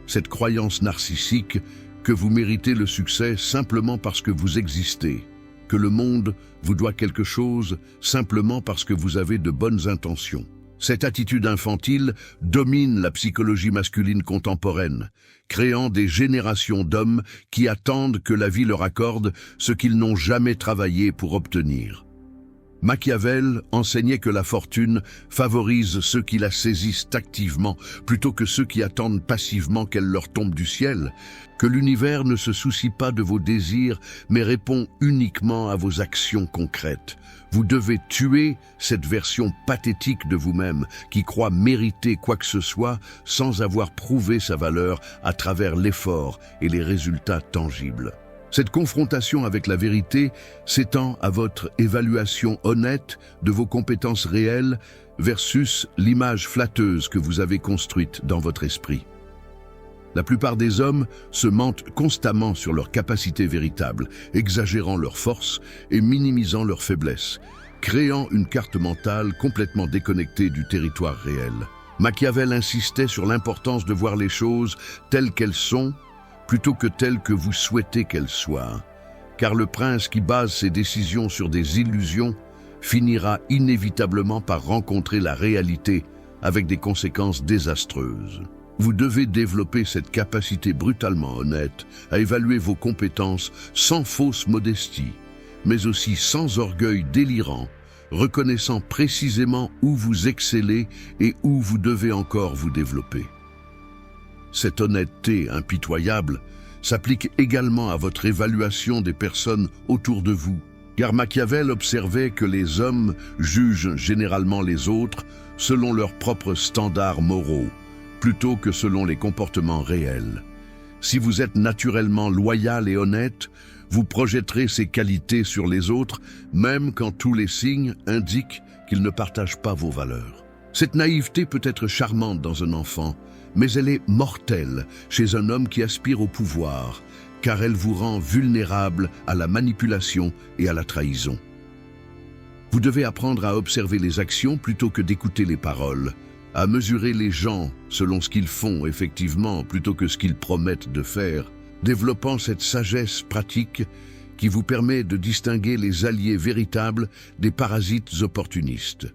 Cette croyance narcissique que vous méritez le succès simplement parce que vous existez, que le monde vous doit quelque chose simplement parce que vous avez de bonnes intentions. Cette attitude infantile domine la psychologie masculine contemporaine, créant des générations d'hommes qui attendent que la vie leur accorde ce qu'ils n'ont jamais travaillé pour obtenir. Machiavel enseignait que la fortune favorise ceux qui la saisissent activement plutôt que ceux qui attendent passivement qu'elle leur tombe du ciel, que l'univers ne se soucie pas de vos désirs mais répond uniquement à vos actions concrètes. Vous devez tuer cette version pathétique de vous-même qui croit mériter quoi que ce soit sans avoir prouvé sa valeur à travers l'effort et les résultats tangibles. Cette confrontation avec la vérité s'étend à votre évaluation honnête de vos compétences réelles versus l'image flatteuse que vous avez construite dans votre esprit. La plupart des hommes se mentent constamment sur leurs capacités véritables, exagérant leurs forces et minimisant leurs faiblesses, créant une carte mentale complètement déconnectée du territoire réel. Machiavel insistait sur l'importance de voir les choses telles qu'elles sont, plutôt que telles que vous souhaitez qu'elles soient, car le prince qui base ses décisions sur des illusions finira inévitablement par rencontrer la réalité avec des conséquences désastreuses. Vous devez développer cette capacité brutalement honnête à évaluer vos compétences sans fausse modestie, mais aussi sans orgueil délirant, reconnaissant précisément où vous excellez et où vous devez encore vous développer. Cette honnêteté impitoyable s'applique également à votre évaluation des personnes autour de vous, car Machiavel observait que les hommes jugent généralement les autres selon leurs propres standards moraux, plutôt que selon les comportements réels. Si vous êtes naturellement loyal et honnête, vous projetterez ces qualités sur les autres, même quand tous les signes indiquent qu'ils ne partagent pas vos valeurs. Cette naïveté peut être charmante dans un enfant, mais elle est mortelle chez un homme qui aspire au pouvoir, car elle vous rend vulnérable à la manipulation et à la trahison. Vous devez apprendre à observer les actions plutôt que d'écouter les paroles, à mesurer les gens selon ce qu'ils font effectivement plutôt que ce qu'ils promettent de faire, développant cette sagesse pratique qui vous permet de distinguer les alliés véritables des parasites opportunistes.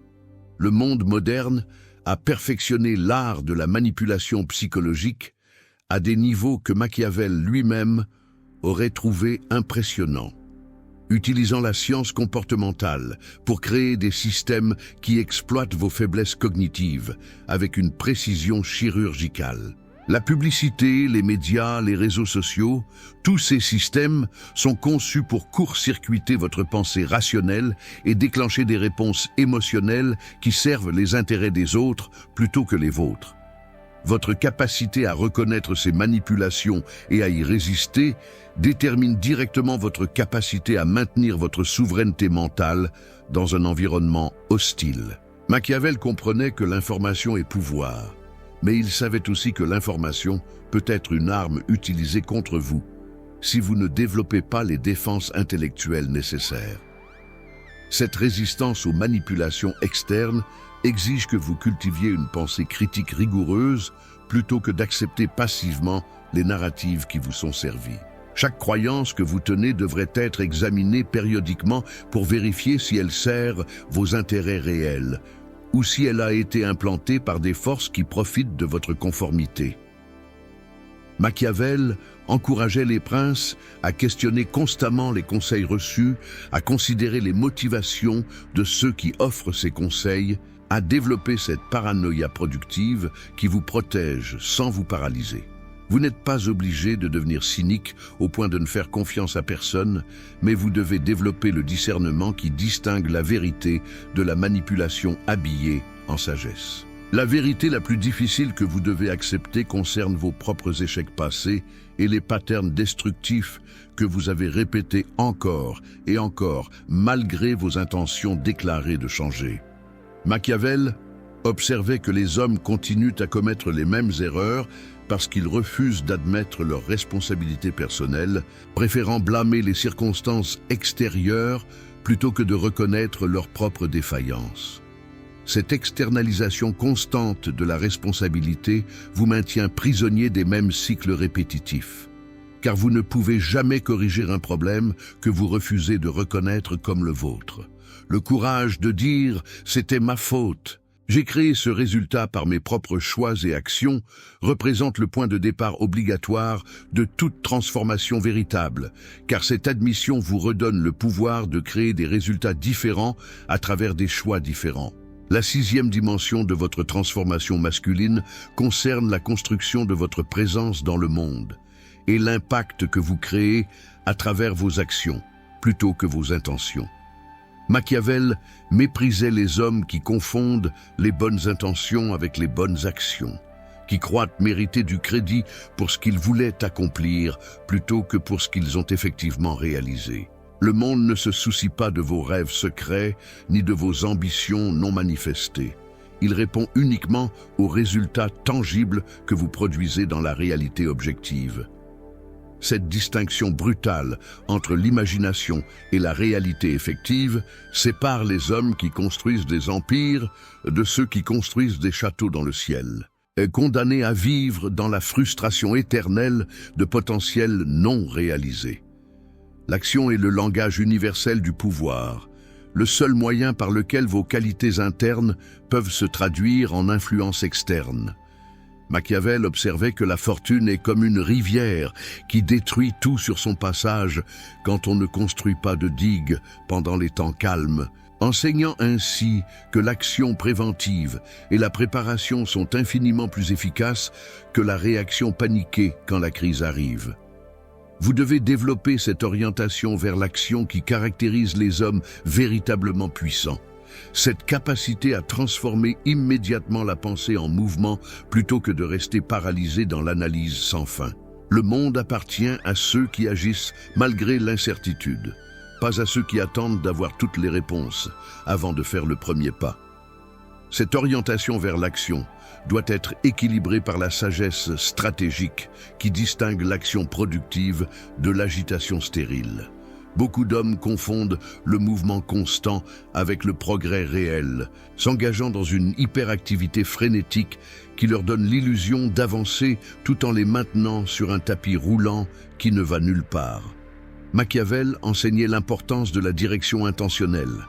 Le monde moderne a perfectionné l'art de la manipulation psychologique à des niveaux que Machiavel lui-même aurait trouvé impressionnants, utilisant la science comportementale pour créer des systèmes qui exploitent vos faiblesses cognitives avec une précision chirurgicale. La publicité, les médias, les réseaux sociaux, tous ces systèmes sont conçus pour court-circuiter votre pensée rationnelle et déclencher des réponses émotionnelles qui servent les intérêts des autres plutôt que les vôtres. Votre capacité à reconnaître ces manipulations et à y résister détermine directement votre capacité à maintenir votre souveraineté mentale dans un environnement hostile. Machiavel comprenait que l'information est pouvoir, mais il savait aussi que l'information peut être une arme utilisée contre vous si vous ne développez pas les défenses intellectuelles nécessaires. Cette résistance aux manipulations externes exige que vous cultiviez une pensée critique rigoureuse plutôt que d'accepter passivement les narratives qui vous sont servies. Chaque croyance que vous tenez devrait être examinée périodiquement pour vérifier si elle sert vos intérêts réels ou si elle a été implantée par des forces qui profitent de votre conformité. Machiavel encourageait les princes à questionner constamment les conseils reçus, à considérer les motivations de ceux qui offrent ces conseils, à développer cette paranoïa productive qui vous protège sans vous paralyser. Vous n'êtes pas obligé de devenir cynique au point de ne faire confiance à personne, mais vous devez développer le discernement qui distingue la vérité de la manipulation habillée en sagesse. La vérité la plus difficile que vous devez accepter concerne vos propres échecs passés et les patterns destructifs que vous avez répétés encore et encore malgré vos intentions déclarées de changer. Machiavel observait que les hommes continuent à commettre les mêmes erreurs parce qu'ils refusent d'admettre leurs responsabilités personnelles, préférant blâmer les circonstances extérieures plutôt que de reconnaître leurs propres défaillances. Cette externalisation constante de la responsabilité vous maintient prisonnier des mêmes cycles répétitifs, car vous ne pouvez jamais corriger un problème que vous refusez de reconnaître comme le vôtre. Le courage de dire « c'était ma faute », J'ai créé ce résultat par mes propres choix et actions représente le point de départ obligatoire de toute transformation véritable, car cette admission vous redonne le pouvoir de créer des résultats différents à travers des choix différents. La 6e dimension de votre transformation masculine concerne la construction de votre présence dans le monde et l'impact que vous créez à travers vos actions, plutôt que vos intentions. Machiavel méprisait les hommes qui confondent les bonnes intentions avec les bonnes actions, qui croient mériter du crédit pour ce qu'ils voulaient accomplir plutôt que pour ce qu'ils ont effectivement réalisé. Le monde ne se soucie pas de vos rêves secrets ni de vos ambitions non manifestées. Il répond uniquement aux résultats tangibles que vous produisez dans la réalité objective. Cette distinction brutale entre l'imagination et la réalité effective sépare les hommes qui construisent des empires de ceux qui construisent des châteaux dans le ciel, condamnés à vivre dans la frustration éternelle de potentiels non réalisés. L'action est le langage universel du pouvoir, le seul moyen par lequel vos qualités internes peuvent se traduire en influence externe. Machiavel observait que la fortune est comme une rivière qui détruit tout sur son passage quand on ne construit pas de digues pendant les temps calmes, enseignant ainsi que l'action préventive et la préparation sont infiniment plus efficaces que la réaction paniquée quand la crise arrive. Vous devez développer cette orientation vers l'action qui caractérise les hommes véritablement puissants. Cette capacité à transformer immédiatement la pensée en mouvement plutôt que de rester paralysé dans l'analyse sans fin. Le monde appartient à ceux qui agissent malgré l'incertitude, pas à ceux qui attendent d'avoir toutes les réponses avant de faire le premier pas. Cette orientation vers l'action doit être équilibrée par la sagesse stratégique qui distingue l'action productive de l'agitation stérile. Beaucoup d'hommes confondent le mouvement constant avec le progrès réel, s'engageant dans une hyperactivité frénétique qui leur donne l'illusion d'avancer tout en les maintenant sur un tapis roulant qui ne va nulle part. Machiavel enseignait l'importance de la direction intentionnelle,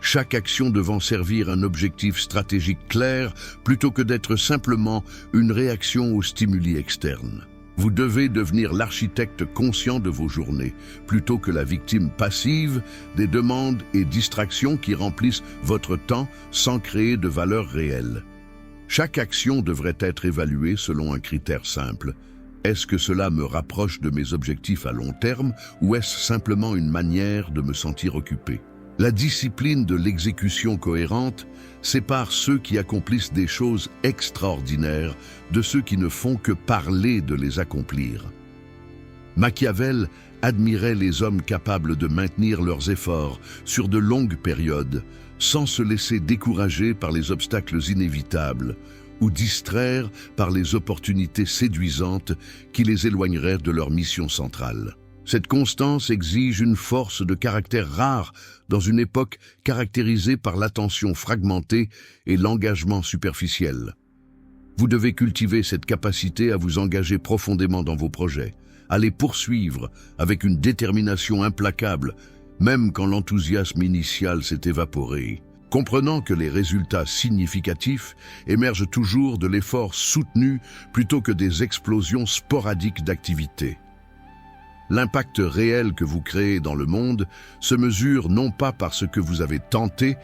chaque action devant servir un objectif stratégique clair plutôt que d'être simplement une réaction aux stimuli externes. Vous devez devenir l'architecte conscient de vos journées, plutôt que la victime passive des demandes et distractions qui remplissent votre temps sans créer de valeur réelle. Chaque action devrait être évaluée selon un critère simple. Est-ce que cela me rapproche de mes objectifs à long terme ou est-ce simplement une manière de me sentir occupé ? La discipline de l'exécution cohérente sépare ceux qui accomplissent des choses extraordinaires de ceux qui ne font que parler de les accomplir. Machiavel admirait les hommes capables de maintenir leurs efforts sur de longues périodes, sans se laisser décourager par les obstacles inévitables ou distraire par les opportunités séduisantes qui les éloigneraient de leur mission centrale. Cette constance exige une force de caractère rare dans une époque caractérisée par l'attention fragmentée et l'engagement superficiel. Vous devez cultiver cette capacité à vous engager profondément dans vos projets, à les poursuivre avec une détermination implacable, même quand l'enthousiasme initial s'est évaporé, comprenant que les résultats significatifs émergent toujours de l'effort soutenu plutôt que des explosions sporadiques d'activité. L'impact réel que vous créez dans le monde se mesure non pas par ce que vous avez tenté,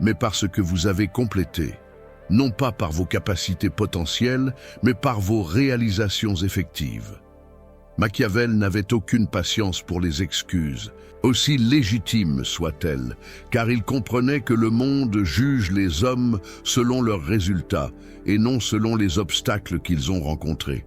mais par ce que vous avez complété. Non pas par vos capacités potentielles, mais par vos réalisations effectives. Machiavel n'avait aucune patience pour les excuses, aussi légitimes soient-elles, car il comprenait que le monde juge les hommes selon leurs résultats et non selon les obstacles qu'ils ont rencontrés.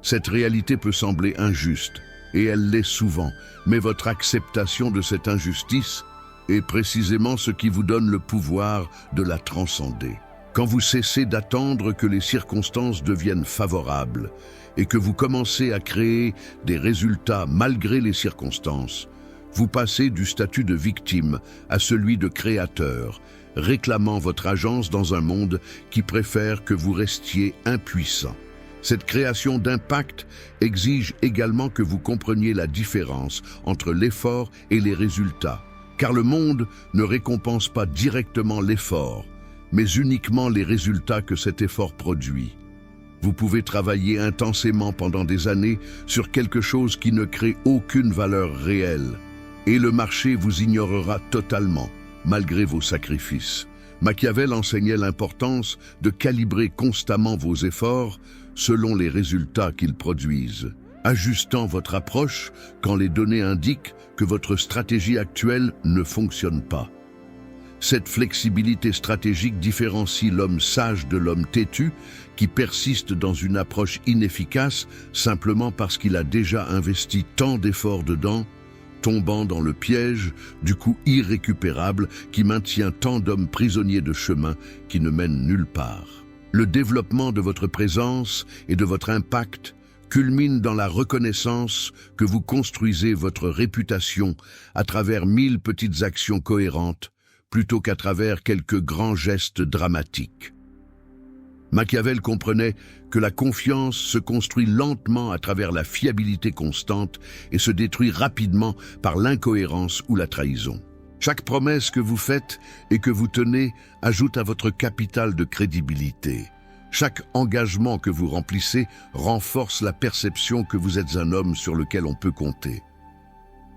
Cette réalité peut sembler injuste, et elle l'est souvent, mais votre acceptation de cette injustice est précisément ce qui vous donne le pouvoir de la transcender. Quand vous cessez d'attendre que les circonstances deviennent favorables et que vous commencez à créer des résultats malgré les circonstances, vous passez du statut de victime à celui de créateur, réclamant votre agence dans un monde qui préfère que vous restiez impuissant. Cette création d'impact exige également que vous compreniez la différence entre l'effort et les résultats, car le monde ne récompense pas directement l'effort, mais uniquement les résultats que cet effort produit. Vous pouvez travailler intensément pendant des années sur quelque chose qui ne crée aucune valeur réelle, et le marché vous ignorera totalement, malgré vos sacrifices. Machiavel enseignait l'importance de calibrer constamment vos efforts selon les résultats qu'ils produisent, ajustant votre approche quand les données indiquent que votre stratégie actuelle ne fonctionne pas. Cette flexibilité stratégique différencie l'homme sage de l'homme têtu qui persiste dans une approche inefficace simplement parce qu'il a déjà investi tant d'efforts dedans, tombant dans le piège du coup irrécupérable qui maintient tant d'hommes prisonniers de chemins qui ne mènent nulle part. Le développement de votre présence et de votre impact culmine dans la reconnaissance que vous construisez votre réputation à travers 1000 petites actions cohérentes plutôt qu'à travers quelques grands gestes dramatiques. Machiavel comprenait que la confiance se construit lentement à travers la fiabilité constante et se détruit rapidement par l'incohérence ou la trahison. Chaque promesse que vous faites et que vous tenez ajoute à votre capital de crédibilité. Chaque engagement que vous remplissez renforce la perception que vous êtes un homme sur lequel on peut compter.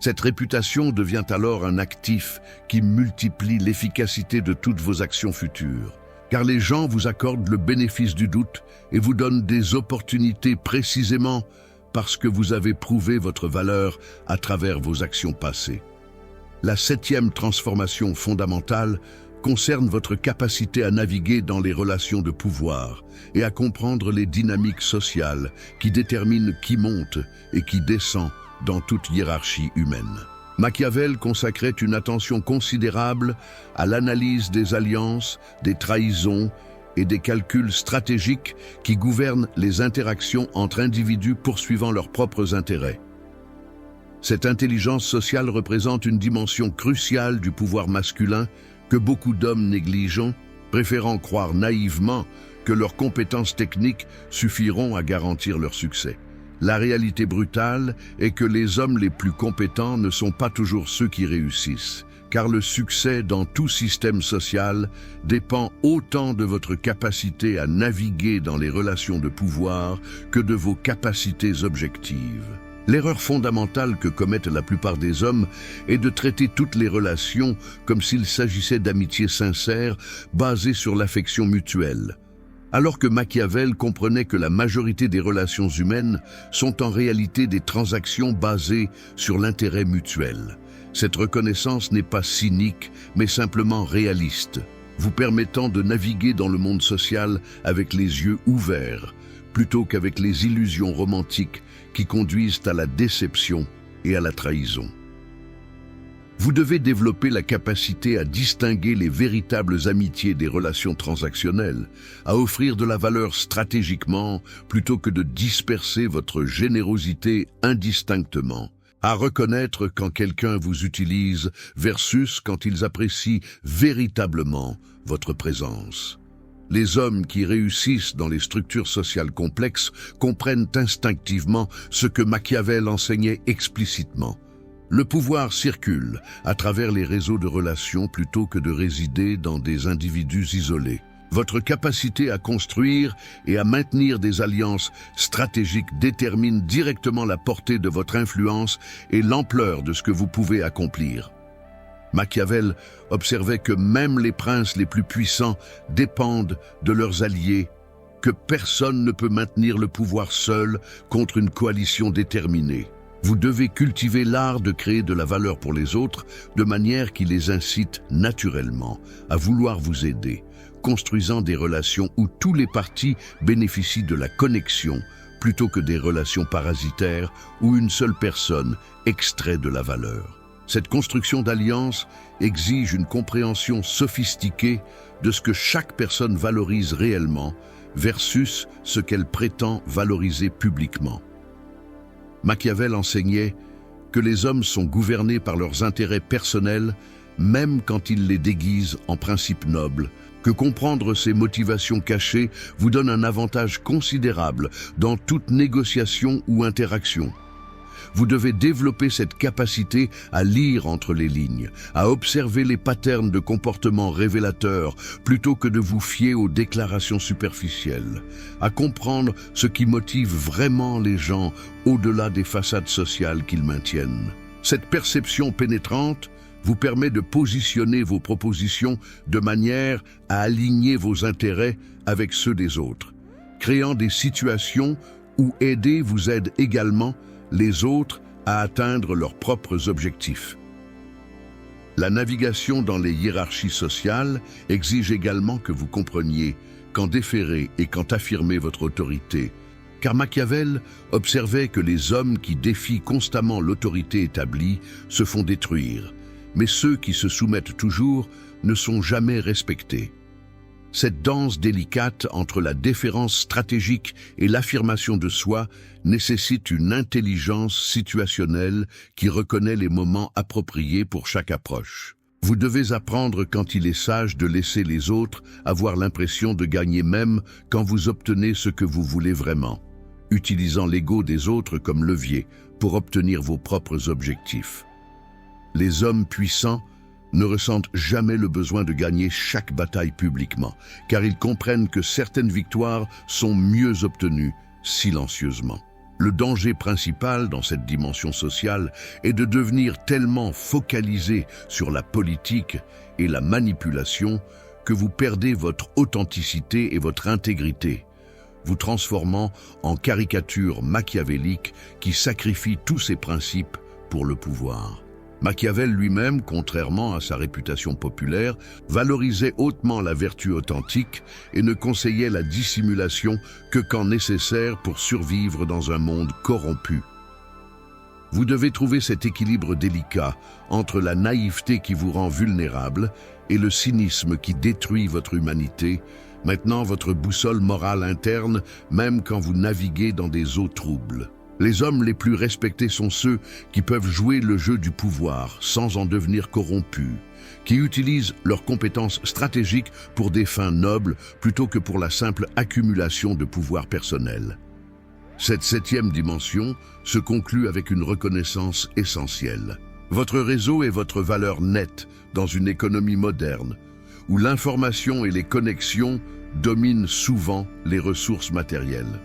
Cette réputation devient alors un actif qui multiplie l'efficacité de toutes vos actions futures, car les gens vous accordent le bénéfice du doute et vous donnent des opportunités précisément parce que vous avez prouvé votre valeur à travers vos actions passées. La 7e transformation fondamentale concerne votre capacité à naviguer dans les relations de pouvoir et à comprendre les dynamiques sociales qui déterminent qui monte et qui descend dans toute hiérarchie humaine. Machiavel consacrait une attention considérable à l'analyse des alliances, des trahisons et des calculs stratégiques qui gouvernent les interactions entre individus poursuivant leurs propres intérêts. Cette intelligence sociale représente une dimension cruciale du pouvoir masculin que beaucoup d'hommes négligent, préférant croire naïvement que leurs compétences techniques suffiront à garantir leur succès. La réalité brutale est que les hommes les plus compétents ne sont pas toujours ceux qui réussissent, car le succès dans tout système social dépend autant de votre capacité à naviguer dans les relations de pouvoir que de vos capacités objectives. L'erreur fondamentale que commettent la plupart des hommes est de traiter toutes les relations comme s'il s'agissait d'amitiés sincères basées sur l'affection mutuelle, alors que Machiavel comprenait que la majorité des relations humaines sont en réalité des transactions basées sur l'intérêt mutuel. Cette reconnaissance n'est pas cynique, mais simplement réaliste, vous permettant de naviguer dans le monde social avec les yeux ouverts, plutôt qu'avec les illusions romantiques qui conduisent à la déception et à la trahison. Vous devez développer la capacité à distinguer les véritables amitiés des relations transactionnelles, à offrir de la valeur stratégiquement plutôt que de disperser votre générosité indistinctement, à reconnaître quand quelqu'un vous utilise versus quand ils apprécient véritablement votre présence. Les hommes qui réussissent dans les structures sociales complexes comprennent instinctivement ce que Machiavel enseignait explicitement. Le pouvoir circule à travers les réseaux de relations plutôt que de résider dans des individus isolés. Votre capacité à construire et à maintenir des alliances stratégiques détermine directement la portée de votre influence et l'ampleur de ce que vous pouvez accomplir. Machiavel observait que même les princes les plus puissants dépendent de leurs alliés, que personne ne peut maintenir le pouvoir seul contre une coalition déterminée. Vous devez cultiver l'art de créer de la valeur pour les autres de manière qui les incite naturellement à vouloir vous aider, construisant des relations où tous les partis bénéficient de la connexion plutôt que des relations parasitaires où une seule personne extrait de la valeur. Cette construction d'alliance exige une compréhension sophistiquée de ce que chaque personne valorise réellement versus ce qu'elle prétend valoriser publiquement. Machiavel enseignait que les hommes sont gouvernés par leurs intérêts personnels même quand ils les déguisent en principes nobles, que comprendre ces motivations cachées vous donne un avantage considérable dans toute négociation ou interaction. Vous devez développer cette capacité à lire entre les lignes, à observer les patterns de comportement révélateurs plutôt que de vous fier aux déclarations superficielles, à comprendre ce qui motive vraiment les gens au-delà des façades sociales qu'ils maintiennent. Cette perception pénétrante vous permet de positionner vos propositions de manière à aligner vos intérêts avec ceux des autres, créant des situations où aider vous aide également les autres à atteindre leurs propres objectifs. La navigation dans les hiérarchies sociales exige également que vous compreniez quand déférer et quand affirmer votre autorité, car Machiavel observait que les hommes qui défient constamment l'autorité établie se font détruire, mais ceux qui se soumettent toujours ne sont jamais respectés. Cette danse délicate entre la déférence stratégique et l'affirmation de soi nécessite une intelligence situationnelle qui reconnaît les moments appropriés pour chaque approche. Vous devez apprendre quand il est sage de laisser les autres avoir l'impression de gagner même quand vous obtenez ce que vous voulez vraiment, utilisant l'ego des autres comme levier pour obtenir vos propres objectifs. Les hommes puissants ne ressentent jamais le besoin de gagner chaque bataille publiquement, car ils comprennent que certaines victoires sont mieux obtenues silencieusement. Le danger principal dans cette dimension sociale est de devenir tellement focalisé sur la politique et la manipulation que vous perdez votre authenticité et votre intégrité, vous transformant en caricature machiavélique qui sacrifie tous ses principes pour le pouvoir. Machiavel lui-même, contrairement à sa réputation populaire, valorisait hautement la vertu authentique et ne conseillait la dissimulation que quand nécessaire pour survivre dans un monde corrompu. Vous devez trouver cet équilibre délicat entre la naïveté qui vous rend vulnérable et le cynisme qui détruit votre humanité, maintenant votre boussole morale interne, même quand vous naviguez dans des eaux troubles. Les hommes les plus respectés sont ceux qui peuvent jouer le jeu du pouvoir sans en devenir corrompus, qui utilisent leurs compétences stratégiques pour des fins nobles plutôt que pour la simple accumulation de pouvoir personnel. Cette 7e dimension se conclut avec une reconnaissance essentielle. Votre réseau est votre valeur nette dans une économie moderne, où l'information et les connexions dominent souvent les ressources matérielles.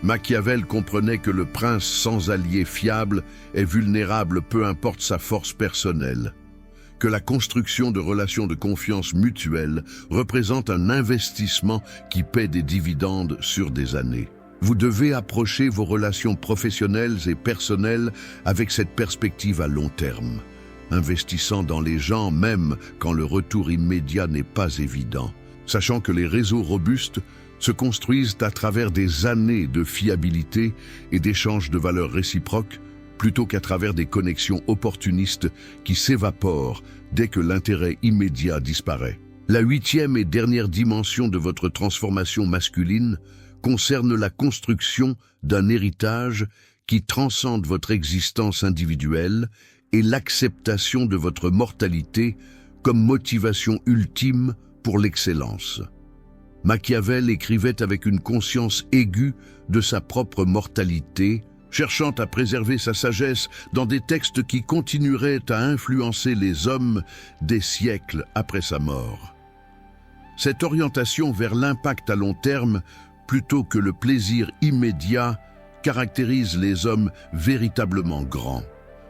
Machiavel comprenait que le prince sans allié fiable est vulnérable peu importe sa force personnelle, que la construction de relations de confiance mutuelle représente un investissement qui paie des dividendes sur des années. Vous devez approcher vos relations professionnelles et personnelles avec cette perspective à long terme, investissant dans les gens même quand le retour immédiat n'est pas évident, sachant que les réseaux robustes se construisent à travers des années de fiabilité et d'échanges de valeurs réciproques, plutôt qu'à travers des connexions opportunistes qui s'évaporent dès que l'intérêt immédiat disparaît. La 8e et dernière dimension de votre transformation masculine concerne la construction d'un héritage qui transcende votre existence individuelle et l'acceptation de votre mortalité comme motivation ultime pour l'excellence. Machiavel écrivait avec une conscience aiguë de sa propre mortalité, cherchant à préserver sa sagesse dans des textes qui continueraient à influencer les hommes des siècles après sa mort. Cette orientation vers l'impact à long terme, plutôt que le plaisir immédiat, caractérise les hommes véritablement grands.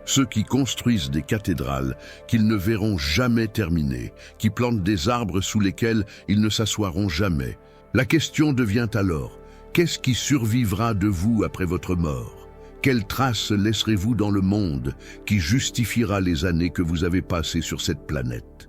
Ceux qui construisent des cathédrales qu'ils ne verront jamais terminées, qui plantent des arbres sous lesquels ils ne s'assoiront jamais. La question devient alors, qu'est-ce qui survivra de vous après votre mort? Quelle trace laisserez-vous dans le monde qui justifiera les années que vous avez passées sur cette planète?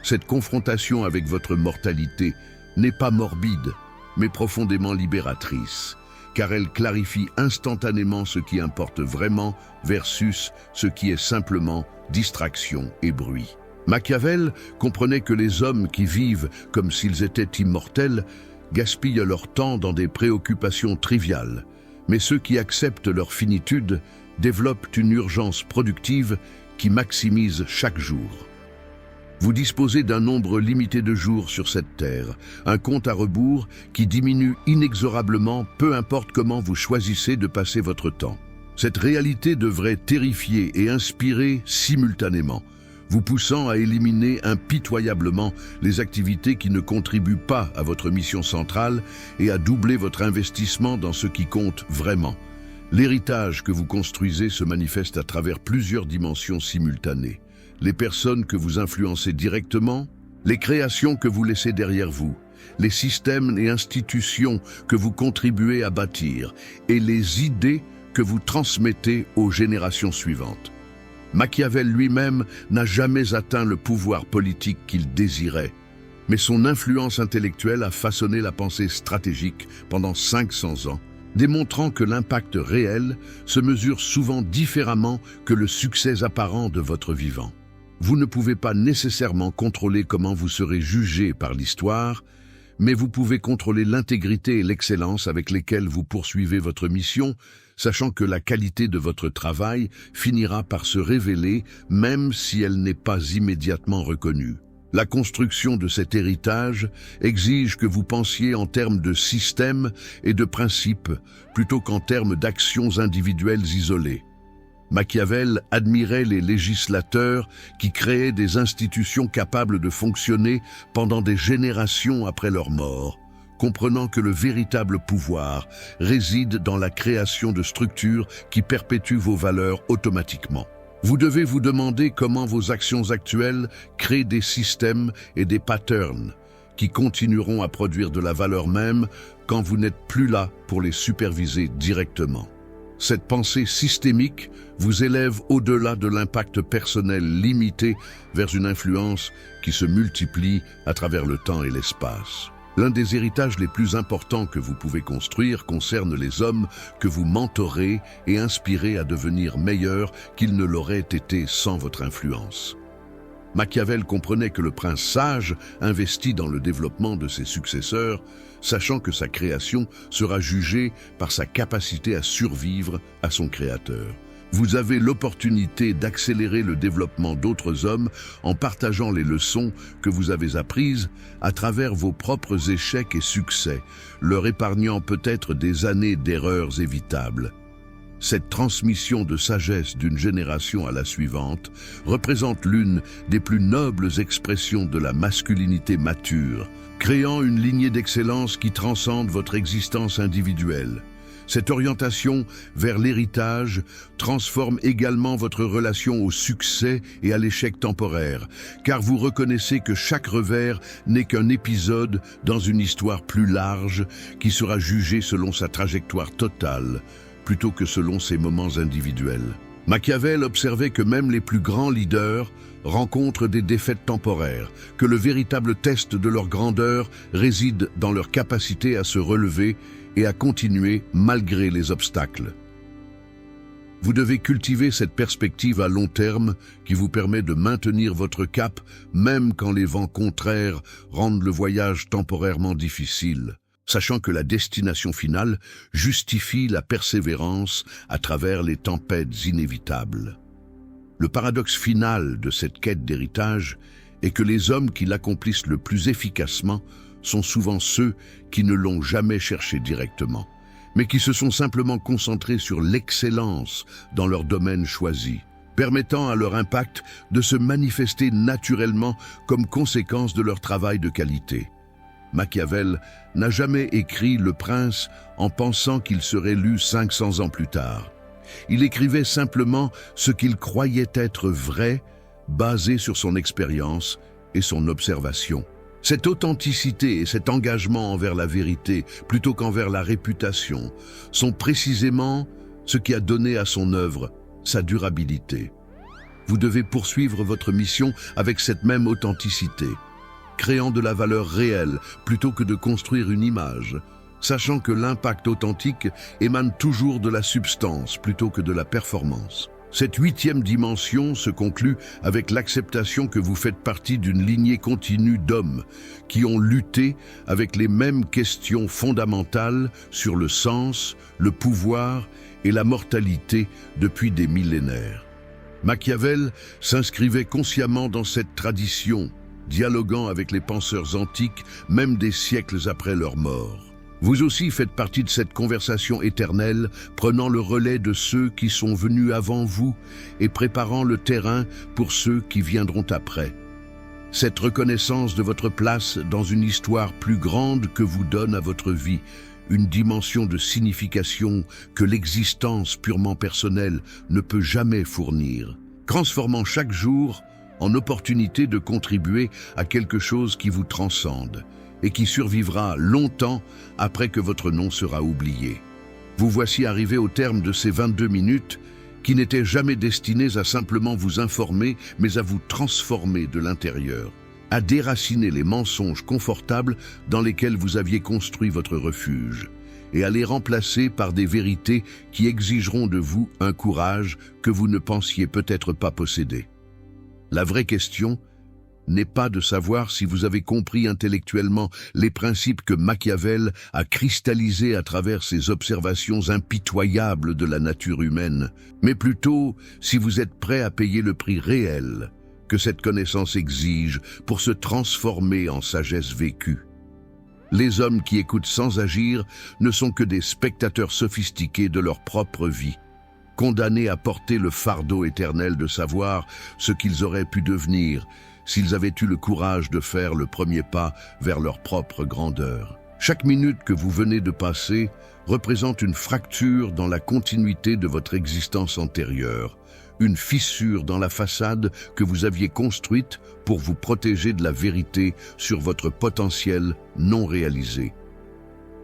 Cette confrontation avec votre mortalité n'est pas morbide, mais profondément libératrice, car elle clarifie instantanément ce qui importe vraiment versus ce qui est simplement distraction et bruit. Machiavel comprenait que les hommes qui vivent comme s'ils étaient immortels gaspillent leur temps dans des préoccupations triviales, mais ceux qui acceptent leur finitude développent une urgence productive qui maximise chaque jour. Vous disposez d'un nombre limité de jours sur cette terre, un compte à rebours qui diminue inexorablement peu importe comment vous choisissez de passer votre temps. Cette réalité devrait terrifier et inspirer simultanément, vous poussant à éliminer impitoyablement les activités qui ne contribuent pas à votre mission centrale et à doubler votre investissement dans ce qui compte vraiment. L'héritage que vous construisez se manifeste à travers plusieurs dimensions simultanées. Les personnes que vous influencez directement, les créations que vous laissez derrière vous, les systèmes et institutions que vous contribuez à bâtir et les idées que vous transmettez aux générations suivantes. Machiavel lui-même n'a jamais atteint le pouvoir politique qu'il désirait, mais son influence intellectuelle a façonné la pensée stratégique pendant 500 ans, démontrant que l'impact réel se mesure souvent différemment que le succès apparent de votre vivant. Vous ne pouvez pas nécessairement contrôler comment vous serez jugé par l'histoire, mais vous pouvez contrôler l'intégrité et l'excellence avec lesquelles vous poursuivez votre mission, sachant que la qualité de votre travail finira par se révéler même si elle n'est pas immédiatement reconnue. La construction de cet héritage exige que vous pensiez en termes de systèmes et de principes plutôt qu'en termes d'actions individuelles isolées. Machiavel admirait les législateurs qui créaient des institutions capables de fonctionner pendant des générations après leur mort, comprenant que le véritable pouvoir réside dans la création de structures qui perpétuent vos valeurs automatiquement. Vous devez vous demander comment vos actions actuelles créent des systèmes et des patterns qui continueront à produire de la valeur même quand vous n'êtes plus là pour les superviser directement. Cette pensée systémique vous élève au-delà de l'impact personnel limité vers une influence qui se multiplie à travers le temps et l'espace. L'un des héritages les plus importants que vous pouvez construire concerne les hommes que vous mentorez et inspirez à devenir meilleurs qu'ils ne l'auraient été sans votre influence. Machiavel comprenait que le prince sage investit dans le développement de ses successeurs, sachant que sa création sera jugée par sa capacité à survivre à son créateur. Vous avez l'opportunité d'accélérer le développement d'autres hommes en partageant les leçons que vous avez apprises à travers vos propres échecs et succès, leur épargnant peut-être des années d'erreurs évitables. Cette transmission de sagesse d'une génération à la suivante représente l'une des plus nobles expressions de la masculinité mature, créant une lignée d'excellence qui transcende votre existence individuelle. Cette orientation vers l'héritage transforme également votre relation au succès et à l'échec temporaire, car vous reconnaissez que chaque revers n'est qu'un épisode dans une histoire plus large qui sera jugée selon sa trajectoire totale, plutôt que selon ses moments individuels. Machiavel observait que même les plus grands leaders rencontrent des défaites temporaires, que le véritable test de leur grandeur réside dans leur capacité à se relever et à continuer malgré les obstacles. Vous devez cultiver cette perspective à long terme qui vous permet de maintenir votre cap même quand les vents contraires rendent le voyage temporairement difficile, sachant que la destination finale justifie la persévérance à travers les tempêtes inévitables. Le paradoxe final de cette quête d'héritage est que les hommes qui l'accomplissent le plus efficacement sont souvent ceux qui ne l'ont jamais cherché directement, mais qui se sont simplement concentrés sur l'excellence dans leur domaine choisi, permettant à leur impact de se manifester naturellement comme conséquence de leur travail de qualité. Machiavel n'a jamais écrit Le Prince en pensant qu'il serait lu 500 ans plus tard. Il écrivait simplement ce qu'il croyait être vrai, basé sur son expérience et son observation. Cette authenticité et cet engagement envers la vérité, plutôt qu'envers la réputation, sont précisément ce qui a donné à son œuvre sa durabilité. Vous devez poursuivre votre mission avec cette même authenticité, créant de la valeur réelle plutôt que de construire une image, sachant que l'impact authentique émane toujours de la substance plutôt que de la performance. Cette 8e dimension se conclut avec l'acceptation que vous faites partie d'une lignée continue d'hommes qui ont lutté avec les mêmes questions fondamentales sur le sens, le pouvoir et la mortalité depuis des millénaires. Machiavel s'inscrivait consciemment dans cette tradition, dialoguant avec les penseurs antiques même des siècles après leur mort. Vous aussi faites partie de cette conversation éternelle, prenant le relais de ceux qui sont venus avant vous et préparant le terrain pour ceux qui viendront après. Cette reconnaissance de votre place dans une histoire plus grande que vous donne à votre vie, une dimension de signification que l'existence purement personnelle ne peut jamais fournir, transformant chaque jour en opportunité de contribuer à quelque chose qui vous transcende et qui survivra longtemps après que votre nom sera oublié. Vous voici arrivé au terme de ces 22 minutes qui n'étaient jamais destinées à simplement vous informer, mais à vous transformer de l'intérieur, à déraciner les mensonges confortables dans lesquels vous aviez construit votre refuge, et à les remplacer par des vérités qui exigeront de vous un courage que vous ne pensiez peut-être pas posséder. La vraie question n'est pas de savoir si vous avez compris intellectuellement les principes que Machiavel a cristallisés à travers ses observations impitoyables de la nature humaine, mais plutôt si vous êtes prêt à payer le prix réel que cette connaissance exige pour se transformer en sagesse vécue. Les hommes qui écoutent sans agir ne sont que des spectateurs sophistiqués de leur propre vie, condamnés à porter le fardeau éternel de savoir ce qu'ils auraient pu devenir s'ils avaient eu le courage de faire le premier pas vers leur propre grandeur. Chaque minute que vous venez de passer représente une fracture dans la continuité de votre existence antérieure, une fissure dans la façade que vous aviez construite pour vous protéger de la vérité sur votre potentiel non réalisé.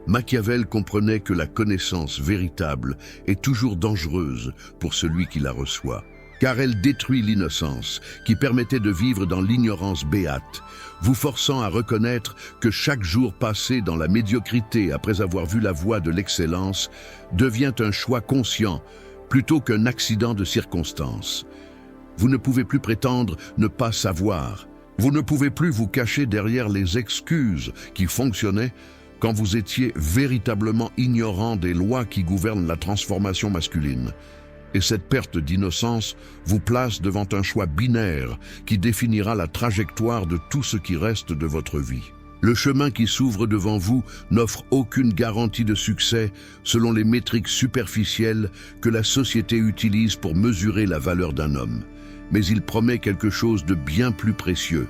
Machiavel comprenait que la connaissance véritable est toujours dangereuse pour celui qui la reçoit, car elle détruit l'innocence qui permettait de vivre dans l'ignorance béate, vous forçant à reconnaître que chaque jour passé dans la médiocrité après avoir vu la voie de l'excellence devient un choix conscient plutôt qu'un accident de circonstance. Vous ne pouvez plus prétendre ne pas savoir. Vous ne pouvez plus vous cacher derrière les excuses qui fonctionnaient quand vous étiez véritablement ignorant des lois qui gouvernent la transformation masculine. Et cette perte d'innocence vous place devant un choix binaire qui définira la trajectoire de tout ce qui reste de votre vie. Le chemin qui s'ouvre devant vous n'offre aucune garantie de succès selon les métriques superficielles que la société utilise pour mesurer la valeur d'un homme. Mais il promet quelque chose de bien plus précieux,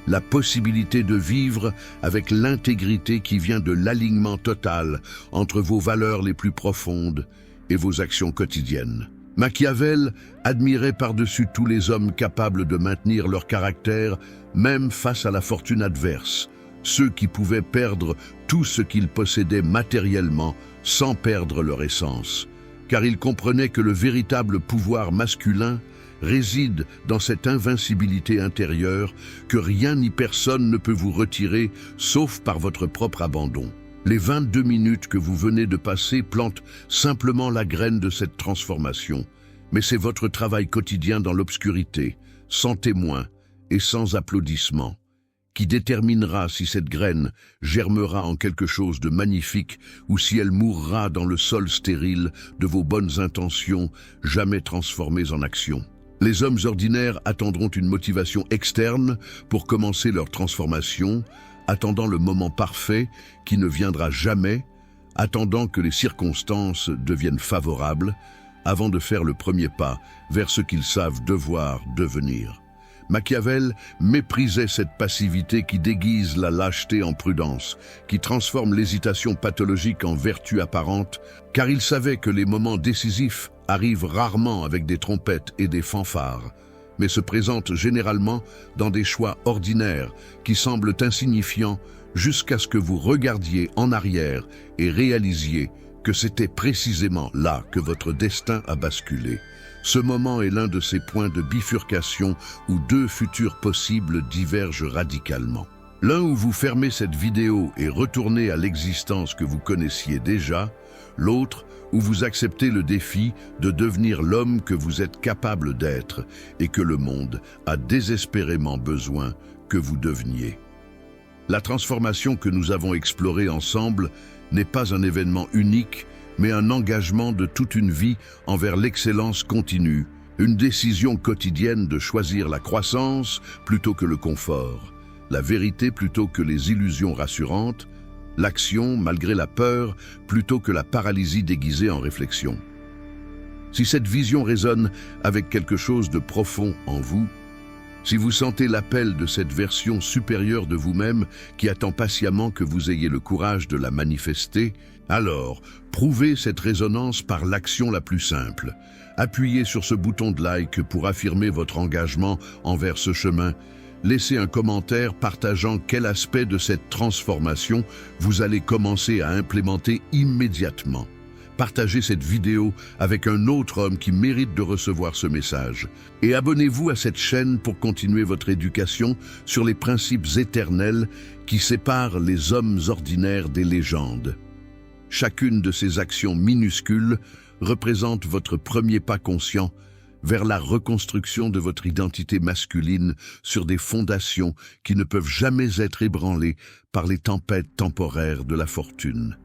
la possibilité de vivre avec l'intégrité qui vient de l'alignement total entre vos valeurs les plus profondes et vos actions quotidiennes. Machiavel admirait par-dessus tous les hommes capables de maintenir leur caractère, même face à la fortune adverse, ceux qui pouvaient perdre tout ce qu'ils possédaient matériellement sans perdre leur essence, car il comprenait que le véritable pouvoir masculin réside dans cette invincibilité intérieure que rien ni personne ne peut vous retirer, sauf par votre propre abandon. Les 22 minutes que vous venez de passer plantent simplement la graine de cette transformation, mais c'est votre travail quotidien dans l'obscurité, sans témoin et sans applaudissements, qui déterminera si cette graine germera en quelque chose de magnifique ou si elle mourra dans le sol stérile de vos bonnes intentions jamais transformées en action. Les hommes ordinaires attendront une motivation externe pour commencer leur transformation, attendant le moment parfait qui ne viendra jamais, attendant que les circonstances deviennent favorables, avant de faire le premier pas vers ce qu'ils savent devoir devenir. Machiavel méprisait cette passivité qui déguise la lâcheté en prudence, qui transforme l'hésitation pathologique en vertu apparente, car il savait que les moments décisifs arrivent rarement avec des trompettes et des fanfares, mais se présentent généralement dans des choix ordinaires qui semblent insignifiants jusqu'à ce que vous regardiez en arrière et réalisiez que c'était précisément là que votre destin a basculé. Ce moment est l'un de ces points de bifurcation où deux futurs possibles divergent radicalement. L'un où vous fermez cette vidéo et retournez à l'existence que vous connaissiez déjà, l'autre où vous acceptez le défi de devenir l'homme que vous êtes capable d'être et que le monde a désespérément besoin que vous deveniez. La transformation que nous avons explorée ensemble n'est pas un événement unique, mais un engagement de toute une vie envers l'excellence continue, une décision quotidienne de choisir la croissance plutôt que le confort, la vérité plutôt que les illusions rassurantes, l'action malgré la peur plutôt que la paralysie déguisée en réflexion. Si cette vision résonne avec quelque chose de profond en vous, si vous sentez l'appel de cette version supérieure de vous-même qui attend patiemment que vous ayez le courage de la manifester, alors prouvez cette résonance par l'action la plus simple. Appuyez sur ce bouton de like pour affirmer votre engagement envers ce chemin. Laissez un commentaire partageant quel aspect de cette transformation vous allez commencer à implémenter immédiatement. Partagez cette vidéo avec un autre homme qui mérite de recevoir ce message. Et abonnez-vous à cette chaîne pour continuer votre éducation sur les principes éternels qui séparent les hommes ordinaires des légendes. Chacune de ces actions minuscules représente votre premier pas conscient vers la reconstruction de votre identité masculine sur des fondations qui ne peuvent jamais être ébranlées par les tempêtes temporaires de la fortune.